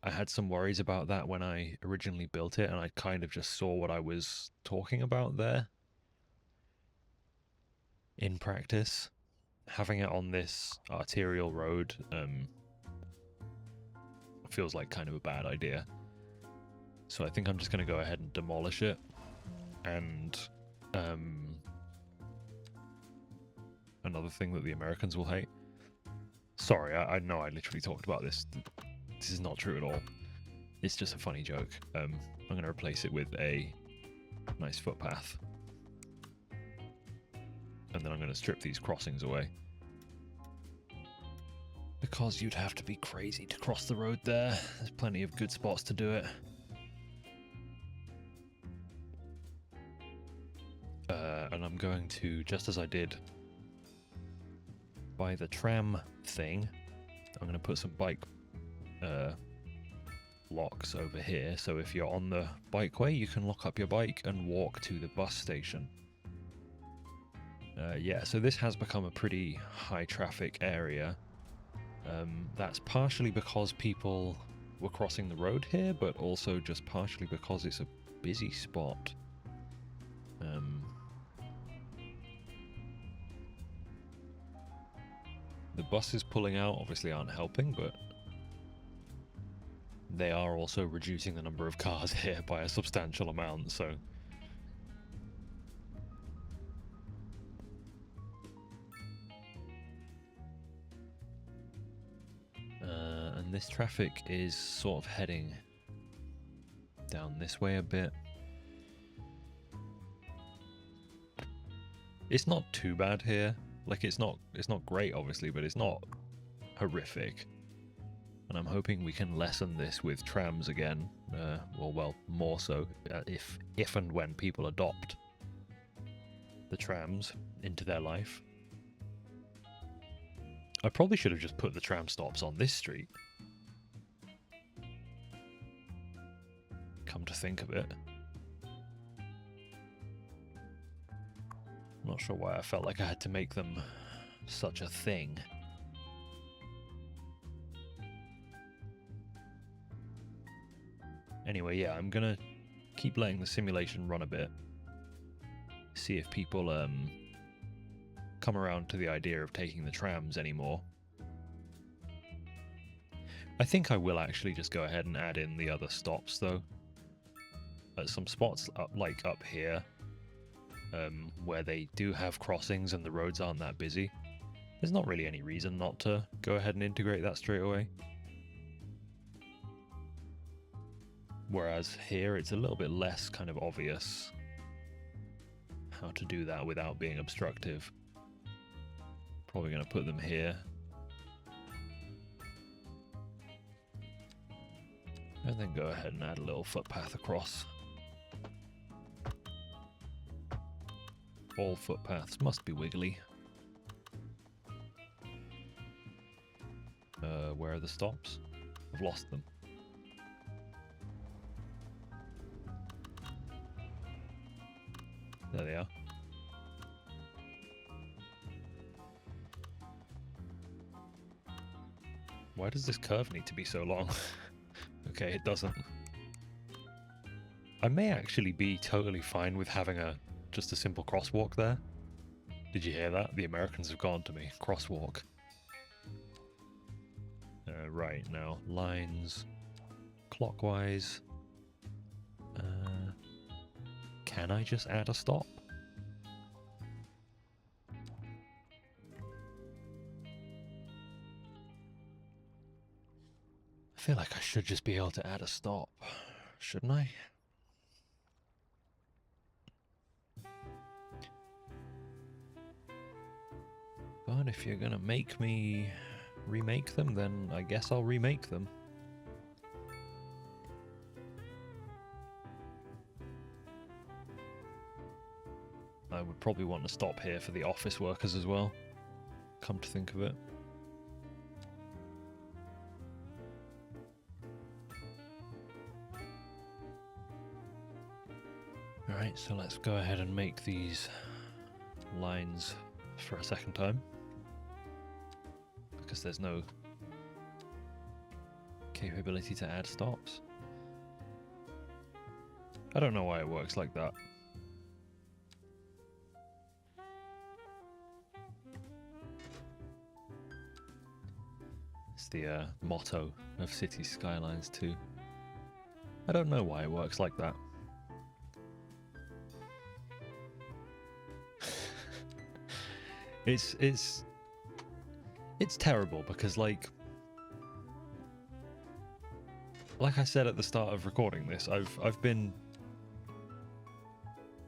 I had some worries about that when I originally built it, and I kind of just saw what I was talking about there. In practice, having it on this arterial road feels like kind of a bad idea. So I think I'm just going to go ahead and demolish it, and another thing that the Americans will hate. Sorry, I know I literally talked about this. This is not true at all. It's just a funny joke. I'm going to replace it with a nice footpath. And then I'm going to strip these crossings away. Because you'd have to be crazy to cross the road there. There's plenty of good spots to do it. And I'm going to, just as I did by the tram thing, I'm going to put some bike locks over here. So if you're on the bikeway, you can lock up your bike and walk to the bus station. Yeah, so this has become a pretty high traffic area. That's partially because people were crossing the road here, but also just partially because it's a busy spot. The buses pulling out obviously aren't helping, but they are also reducing the number of cars here by a substantial amount, so... and this traffic is sort of heading down this way a bit. It's not too bad here. Like, it's not great, obviously, but it's not horrific. And I'm hoping we can lessen this with trams again. Well, more so if and when people adopt the trams into their life. I probably should have just put the tram stops on this street. come to think of it. I'm not sure why I felt like I had to make them such a thing. Anyway, yeah, I'm gonna keep letting the simulation run a bit. See if people come around to the idea of taking the trams anymore. I think I will actually just go ahead and add in the other stops though. At some spots like up here, where they do have crossings and the roads aren't that busy, there's not really any reason not to go ahead and integrate that straight away. Whereas here it's a little bit less kind of obvious how to do that without being obstructive. Probably going to put them here. And then go ahead and add a little footpath across. All footpaths must be wiggly. Where are the stops? I've lost them. There they are. Why does this curve need to be so long? Okay, it doesn't. I may actually be totally fine with having just a simple crosswalk there. Did you hear that? The Americans have gone to me. Crosswalk. Right, now, lines clockwise. Can I just add a stop? I feel like I should just be able to add a stop, shouldn't I? But if you're gonna make me remake them, then I guess I'll remake them. I would probably want to stop here for the office workers as well, come to think of it. Alright, so let's go ahead and make these lines for a second time, because there's no capability to add stops. I don't know why it works like that. It's the motto of Cities Skylines 2. I don't know why it works like that. It's terrible because like I said at the start of recording this, I've been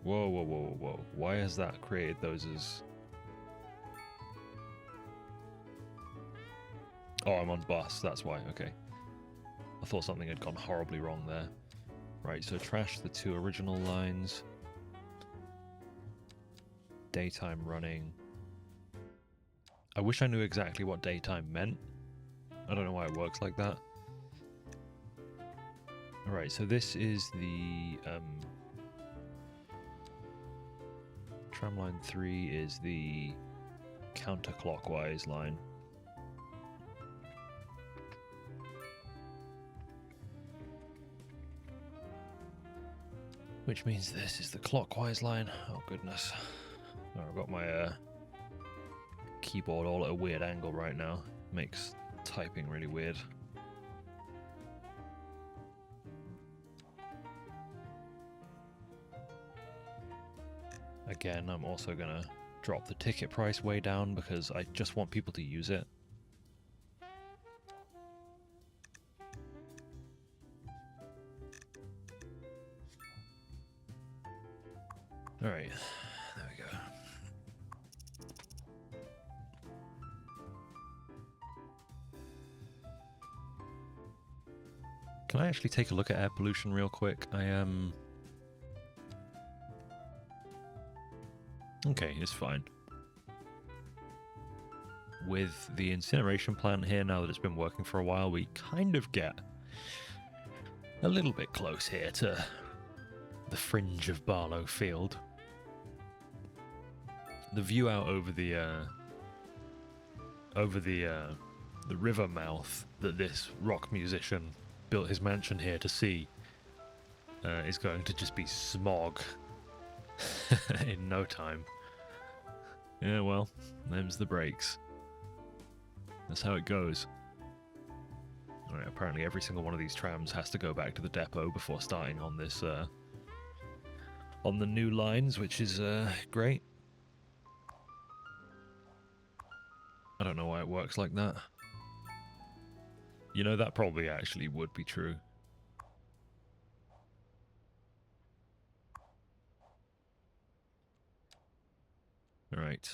whoa. Why has that created those as... Oh, I'm on bus, that's why, okay. I thought something had gone horribly wrong there. Right, so trash the two original lines. Daytime running. I wish I knew exactly what daytime meant. I don't know why it works like that. Alright, so this is the... Tramline 3 is the counterclockwise line. Which means this is the clockwise line. Oh goodness. Oh, I've got my keyboard all at a weird angle right now. Makes typing really weird. Again, I'm also gonna drop the ticket price way down because I just want people to use it. Alright, there we go. Can I actually take a look at air pollution real quick? I am... Okay, it's fine. With the incineration plant here, now that it's been working for a while, we kind of get a little bit close here to the fringe of Barlow Field. The view out over the river mouth that this rock musician built his mansion here to see is going to just be smog in no time. Yeah, well, them's the breaks. That's how it goes. Alright, apparently every single one of these trams has to go back to the depot before starting on this, on the new lines, which is, great. I don't know why it works like that. You know, that probably actually would be true. Alright.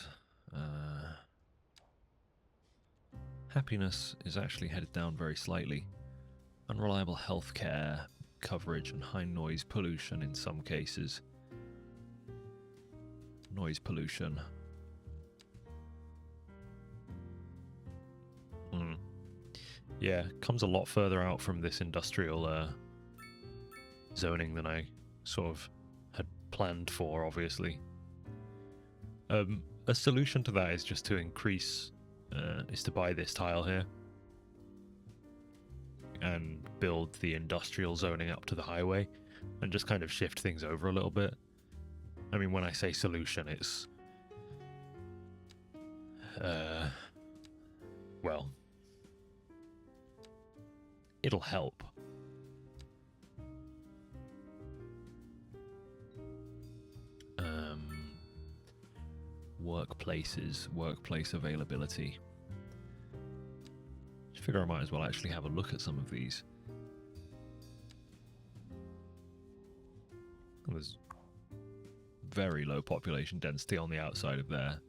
Happiness is actually headed down very slightly. Unreliable healthcare coverage and high noise pollution in some cases. Noise pollution. Yeah, comes a lot further out from this industrial zoning than I sort of had planned for, obviously. A solution to that is just to increase, is to buy this tile here and build the industrial zoning up to the highway and just kind of shift things over a little bit. I mean, when I say solution, it's well, it'll help. Workplaces, workplace availability. I figure I might as well actually have a look at some of these. There's very low population density on the outside of there.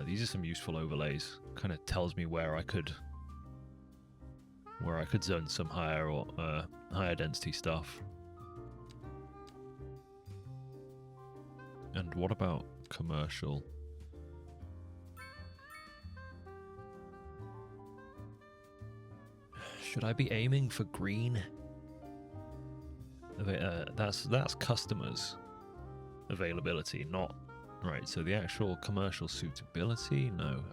These are some useful overlays. Kind of tells me where I could zone some higher or higher density stuff. And what about commercial? Should I be aiming for green? That's customers availability, not right. So the actual commercial suitability, no.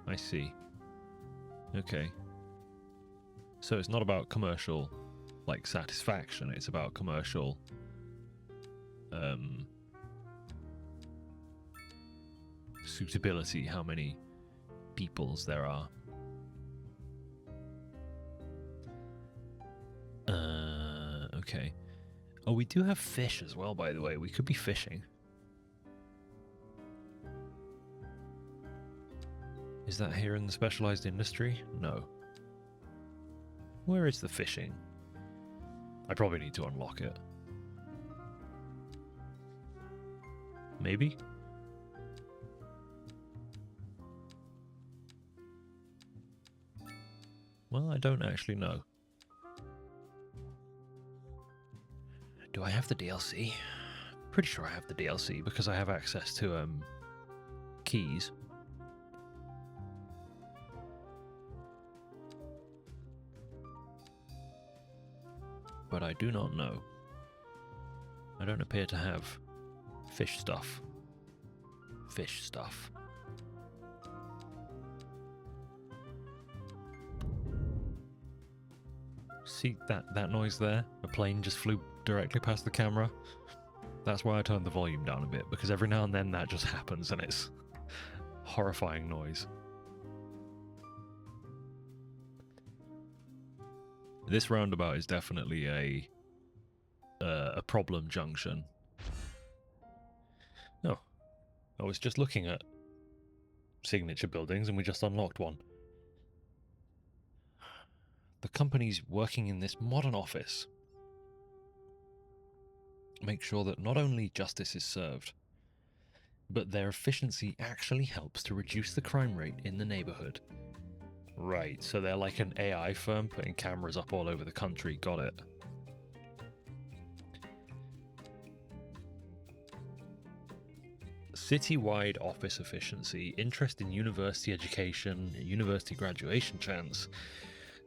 I see. Okay. So it's not about commercial, like, satisfaction. It's about commercial, suitability. How many peoples there are. Okay. Oh, we do have fish as well, by the way. We could be fishing. Is that here in the specialized industry? No. Where is the fishing? I probably need to unlock it. Maybe? Well, I don't actually know. Do I have the DLC? Pretty sure I have the DLC because I have access to keys. But I do not know. I don't appear to have fish stuff. Fish stuff. See that noise there? A plane just flew directly past the camera. That's why I turned the volume down a bit, because every now and then that just happens and it's horrifying noise. This roundabout is definitely a problem junction. Oh, I was just looking at signature buildings and we just unlocked one. The companies working in this modern office make sure that not only justice is served, but their efficiency actually helps to reduce the crime rate in the neighborhood. Right, so they're like an AI firm putting cameras up all over the country. Got it. citywide office efficiency, interest in university education, university graduation chance,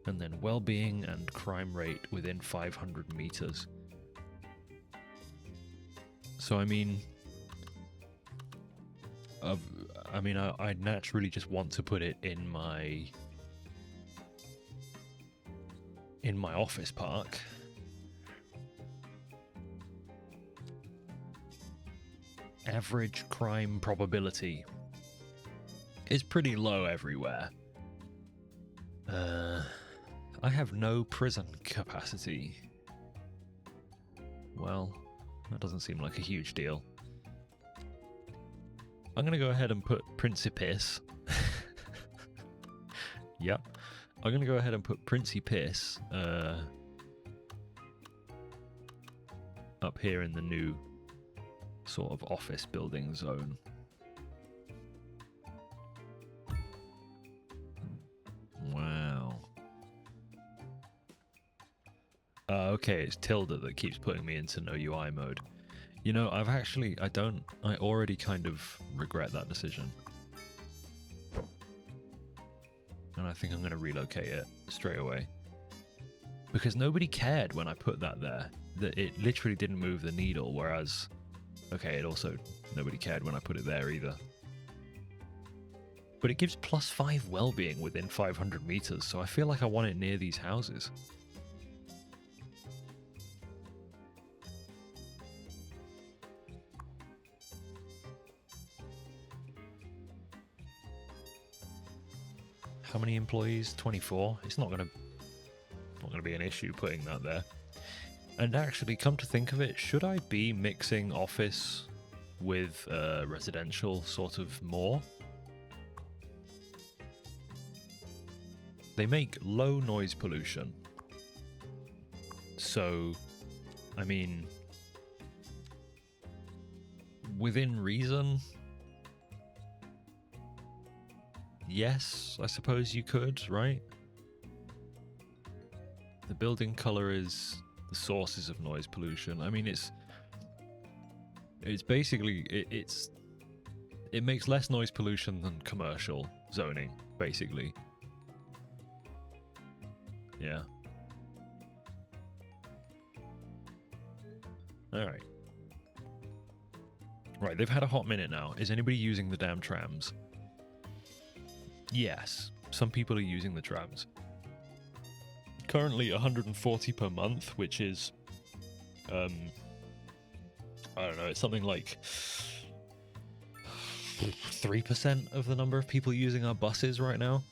and then well-being and crime rate within 500 meters. So I mean, I naturally just want to put it in my office park. Average crime probability is pretty low everywhere. I have no prison capacity. Well, that doesn't seem like a huge deal. I'm gonna go ahead and put Principis. Yep. I'm gonna go ahead and put Principis up here in the new sort of office building zone. Wow. Okay, it's Tilda that keeps putting me into no UI mode. You know, I already kind of regret that decision. And I think I'm going to relocate it straight away. Because nobody cared when I put that there. That it literally didn't move the needle, whereas... Okay, nobody cared when I put it there either. But it gives +5 well-being within 500 meters, so I feel like I want it near these houses. How many employees? 24. It's not gonna be an issue putting that there. And actually, come to think of it, should I be mixing office with residential sort of more? They make low noise pollution. So, I mean, within reason, yes, I suppose you could, right? The building color is the sources of noise pollution. I mean, it's basically, it makes less noise pollution than commercial zoning, basically. Yeah. Alright. Right, they've had a hot minute now. Is anybody using the damn trams? Yes, some people are using the trams. Currently 140 per month, which is, I don't know, it's something like 3% of the number of people using our buses right now.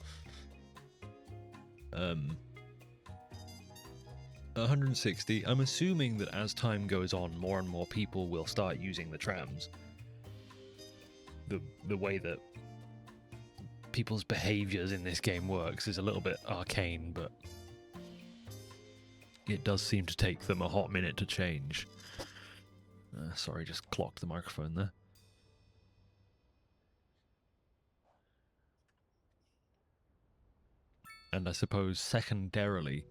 160. I'm assuming that as time goes on, more and more people will start using the trams. The way that people's behaviors in this game works is a little bit arcane, but it does seem to take them a hot minute to change. Sorry, just clocked the microphone there. And I suppose secondarily,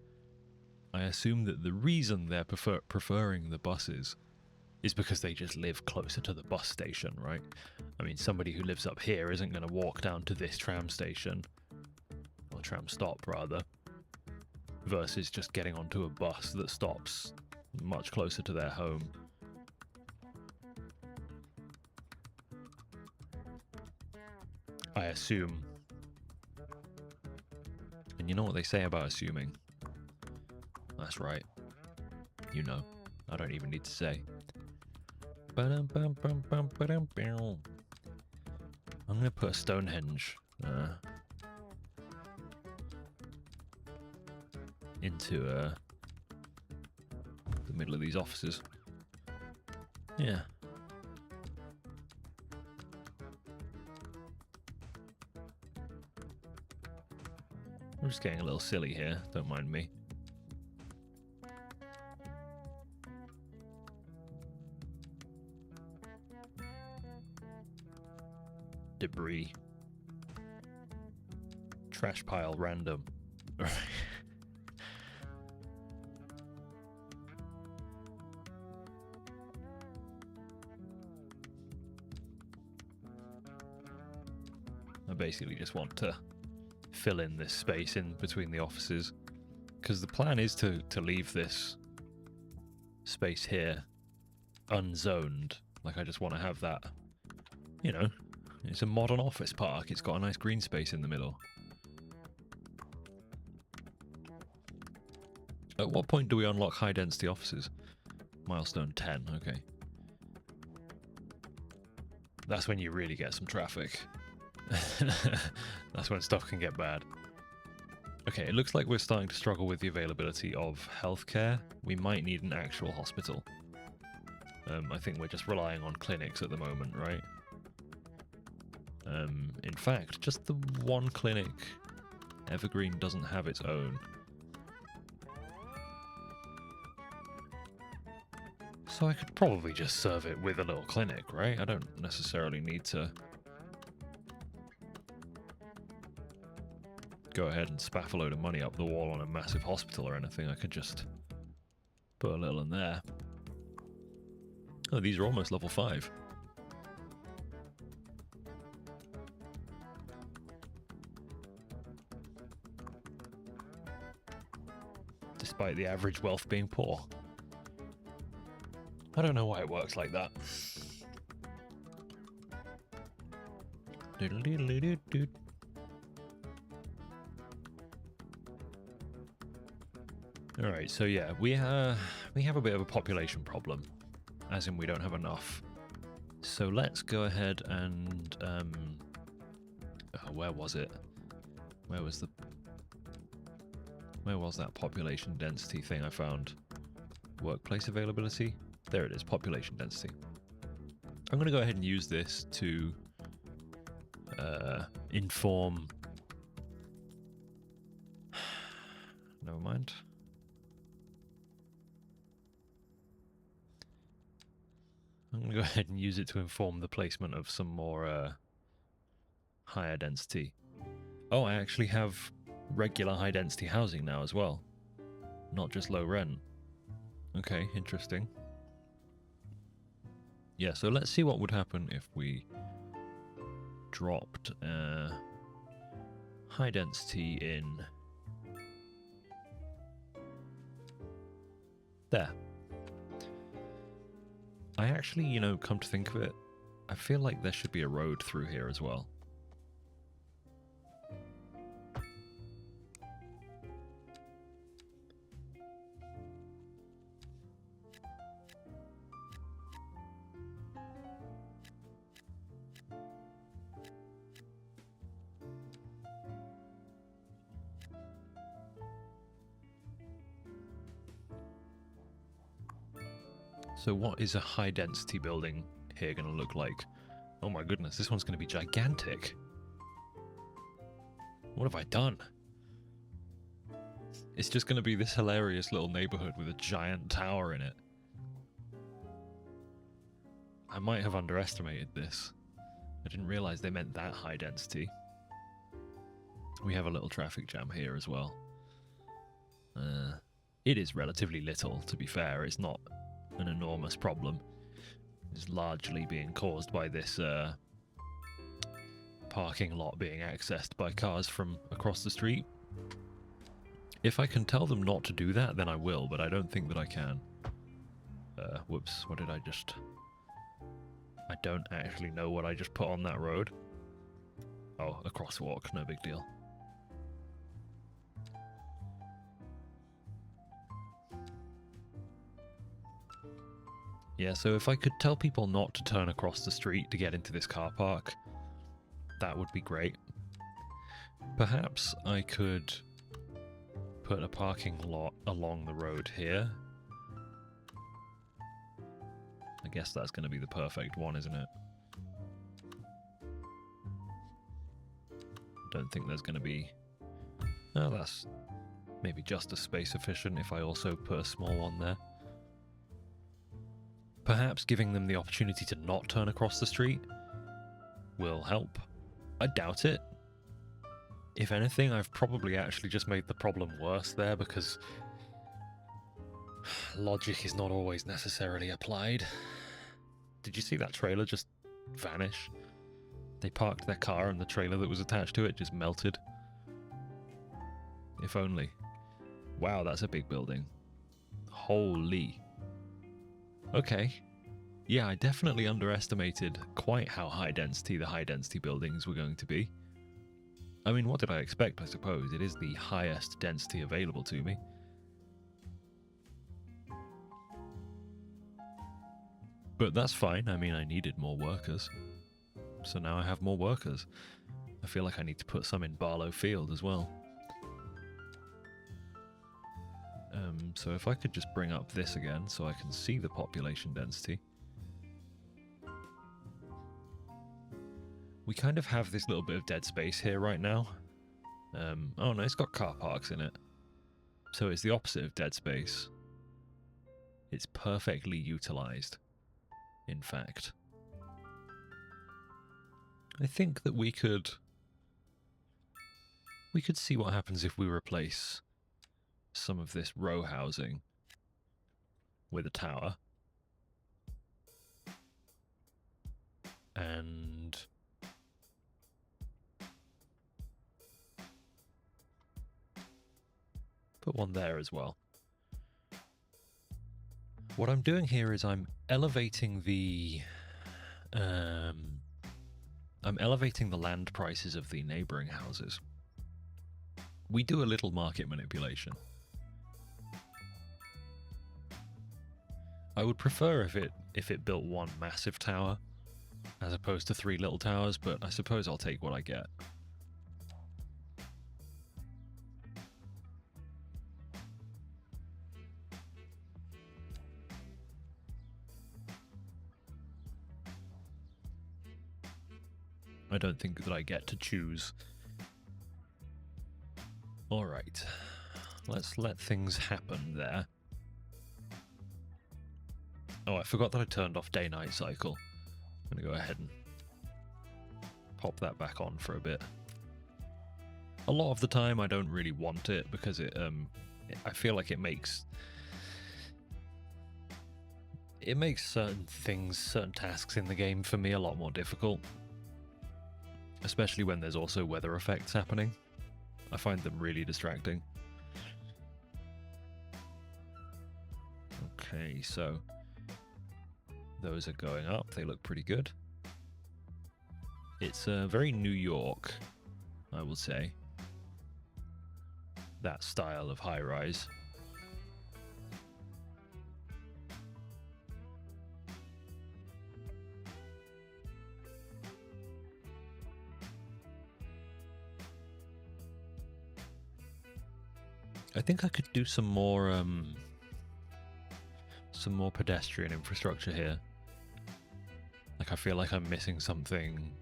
I assume that the reason they're preferring the buses is because they just live closer to the bus station, right? I mean, somebody who lives up here isn't going to walk down to this tram station, or tram stop rather, versus just getting onto a bus that stops much closer to their home. I assume. And you know what they say about assuming? That's right. You know. I don't even need to say. I'm gonna put a Stonehenge into the middle of these offices. Yeah. I'm just getting a little silly here, don't mind me. Debris. Trash pile random. basically just want to fill in this space in between the offices, because the plan is to leave this space here unzoned. Like, I just want to have that, you know, it's a modern office park. It's got a nice green space in the middle. At what point do we unlock high density offices? Milestone 10, okay. That's when you really get some traffic. That's when stuff can get bad. Okay, it looks like we're starting to struggle with the availability of healthcare. We might need an actual hospital. I think we're just relying on clinics at the moment, right? In fact, just the one clinic, Evergreen, doesn't have its own. So I could probably just serve it with a little clinic, right? I don't necessarily need to go ahead and spaff a load of money up the wall on a massive hospital or anything. I could just put a little in there. Oh, these are almost level 5. Despite the average wealth being poor. I don't know why it works like that. Alright, so yeah, we have a bit of a population problem. As in, we don't have enough. So let's go ahead and where was it? Where was that population density thing I found? Workplace availability? There it is, population density. I'm going to go ahead and use this to inform... Never mind. I'm going to go ahead and use it to inform the placement of some more higher density. Oh, I actually have regular high density housing now as well. Not just low rent. Okay, interesting. Yeah, so let's see what would happen if we dropped high density in there. I actually, you know, come to think of it, I feel like there should be a road through here as well. So what is a high density building here going to look like? Oh my goodness, this one's going to be gigantic. What have I done? It's just going to be this hilarious little neighborhood with a giant tower in it. I might have underestimated this. I didn't realize they meant that high density. We have a little traffic jam here as well. It is relatively little, to be fair. It's not an enormous problem. It's largely being caused by this parking lot being accessed by cars from across the street. If I can tell them not to do that, then I will, but I don't think that I can. Whoops, what did I just... I don't actually know what I just put on that road. Oh, a crosswalk, no big deal. Yeah, so if I could tell people not to turn across the street to get into this car park, that would be great. Perhaps I could put a parking lot along the road here. I guess that's going to be the perfect one, isn't it? Don't think there's going to be... Oh, that's maybe just as space efficient if I also put a small one there. Perhaps giving them the opportunity to not turn across the street will help. I doubt it. If anything, I've probably actually just made the problem worse there because logic is not always necessarily applied. Did you see that trailer just vanish? They parked their car and the trailer that was attached to it just melted. If only. Wow, that's a big building. Holy. Okay. Yeah, I definitely underestimated quite how high density the high density buildings were going to be. I mean, what did I expect, I suppose? It is the highest density available to me. But that's fine. I mean, I needed more workers. So now I have more workers. I feel like I need to put some in Barlow Field as well. So if I could just bring up this again so I can see the population density. We kind of have this little bit of dead space here right now. Oh no, it's got car parks in it. So it's the opposite of dead space. It's perfectly utilized, in fact. I think that we could see what happens if we replace some of this row housing with a tower. And put one there as well. What I'm doing here is I'm elevating the land prices of the neighboring houses. We do a little market manipulation. I would prefer if it built one massive tower as opposed to 3 little towers, but I suppose I'll take what I get. I don't think that I get to choose. Alright, let's let things happen there. Oh, I forgot that I turned off day-night cycle. I'm gonna go ahead and pop that back on for a bit. A lot of the time I don't really want it because I feel like it makes certain tasks in the game for me a lot more difficult. Especially when there's also weather effects happening. I find them really distracting. Okay, so those are going up. They look pretty good. It's very New York, I will say. That style of high-rise. I think I could do some more pedestrian infrastructure here. Like, I feel like I'm missing something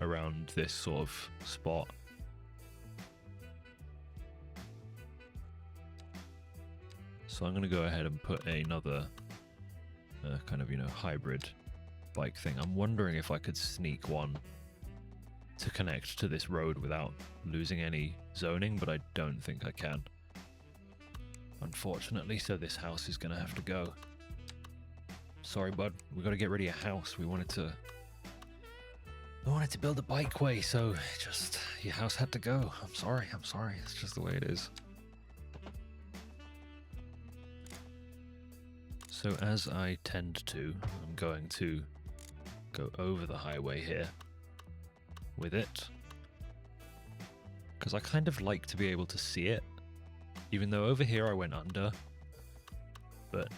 around this sort of spot. So I'm going to go ahead and put another kind of, hybrid bike thing. I'm wondering if I could sneak one to connect to this road without losing any zoning, but I don't think I can. Unfortunately, so this house is going to have to go. Sorry, bud. We got to get rid of your house. We wanted to build a bikeway, so just your house had to go. I'm sorry. It's just the way it is. So as I tend to, I'm going to go over the highway here with it. Because I kind of like to be able to see it. Even though over here I went under, but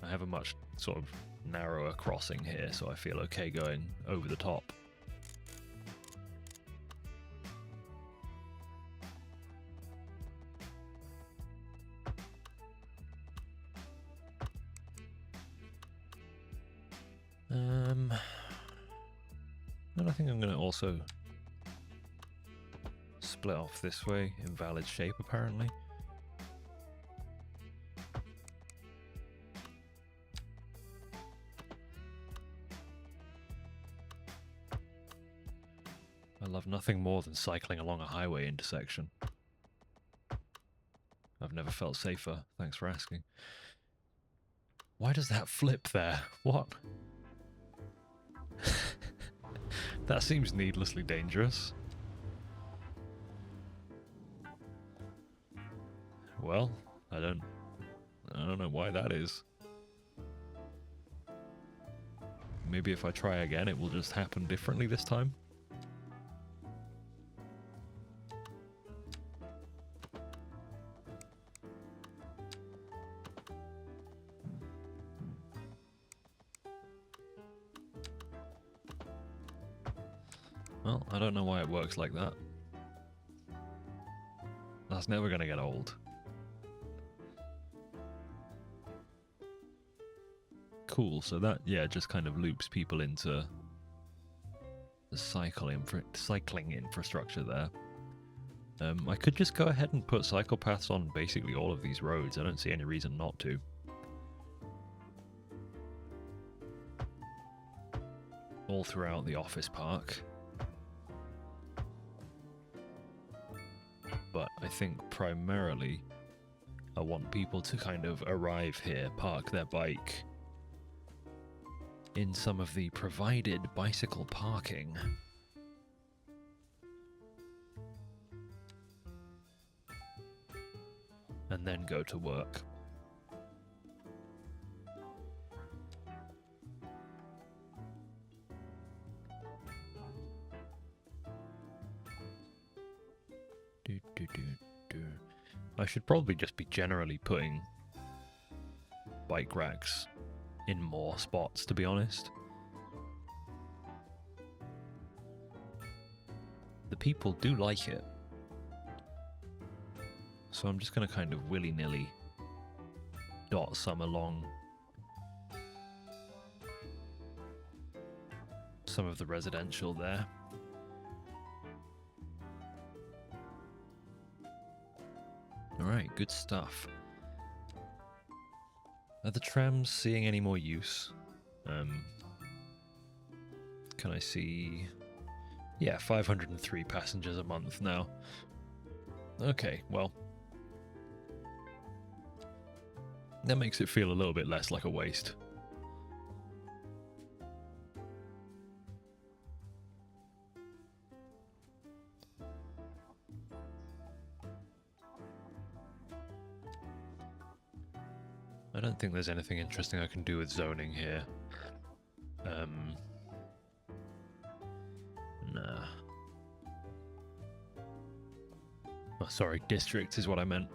I have a much sort of narrower crossing here, so I feel okay going over the top. And I think I'm going to also split off this way. Invalid shape, apparently. I love nothing more than cycling along a highway intersection. I've never felt safer, thanks for asking. Why does that flip there? What? That seems needlessly dangerous. Well, I don't know why that is. Maybe if I try again, it will just happen differently this time. Well, I don't know why it works like that. That's never going to get old. Cool, so that, yeah, just kind of loops people into the cycling infrastructure there. I could just go ahead and put cyclepaths on basically all of these roads. I don't see any reason not to. All throughout the office park. But I think primarily I want people to kind of arrive here, park their bike in some of the provided bicycle parking. And then go to work. I should probably just be generally putting bike racks in more spots, to be honest. The people do like it. So I'm just going to kind of willy-nilly dot some along some of the residential there. Alright, good stuff. Are the trams seeing any more use? Can I see... Yeah, 503 passengers a month now. Okay, well... that makes it feel a little bit less like a waste. I don't think there's anything interesting I can do with zoning here. Nah. Oh, sorry, district is what I meant.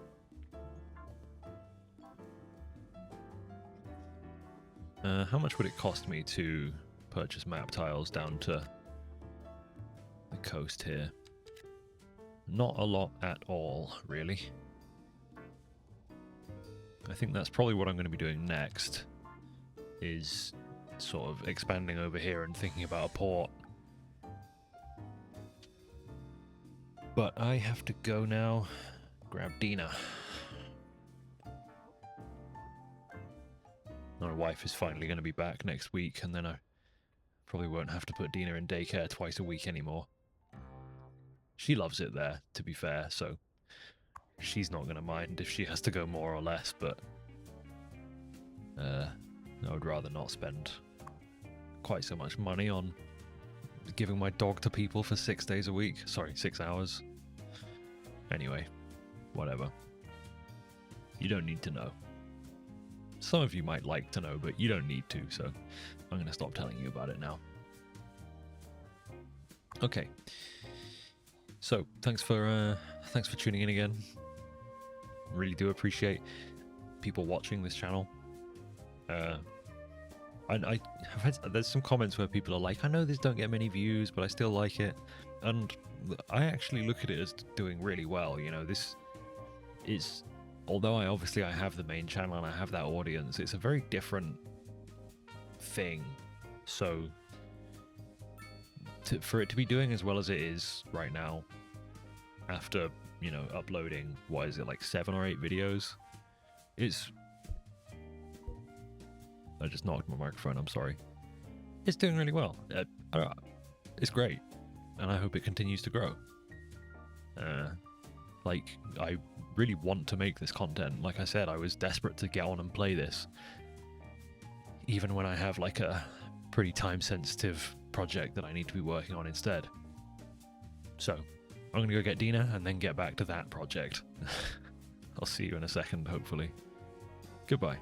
How much would it cost me to purchase map tiles down to the coast here? Not a lot at all, really. I think that's probably what I'm going to be doing next, is sort of expanding over here and thinking about a port. But I have to go now, grab Dina. My wife is finally going to be back next week, and then I probably won't have to put Dina in daycare twice a week anymore. She loves it there, to be fair, so she's not going to mind if she has to go more or less, but I would rather not spend quite so much money on giving my dog to people for 6 days a week. Sorry, 6 hours. Anyway, whatever. You don't need to know. Some of you might like to know, but you don't need to, so I'm going to stop telling you about it now. Okay. So, thanks for tuning in again. Really do appreciate people watching this channel. I have had, there's some comments where people are like, I know this don't get many views, but I still like it. And I actually look at it as doing really well. You know, this is, although I have the main channel and I have that audience, it's a very different thing. So for it to be doing as well as it is right now, after, you know, uploading, what is it, like 7 or 8 videos, it's... I just knocked my microphone, I'm sorry. It's doing really well. It's great, and I hope it continues to grow. Like, I really want to make this content. Like I said, I was desperate to get on and play this, even when I have like a pretty time-sensitive project that I need to be working on instead. So, I'm going to go get Dina and then get back to that project. I'll see you in a second, hopefully. Goodbye.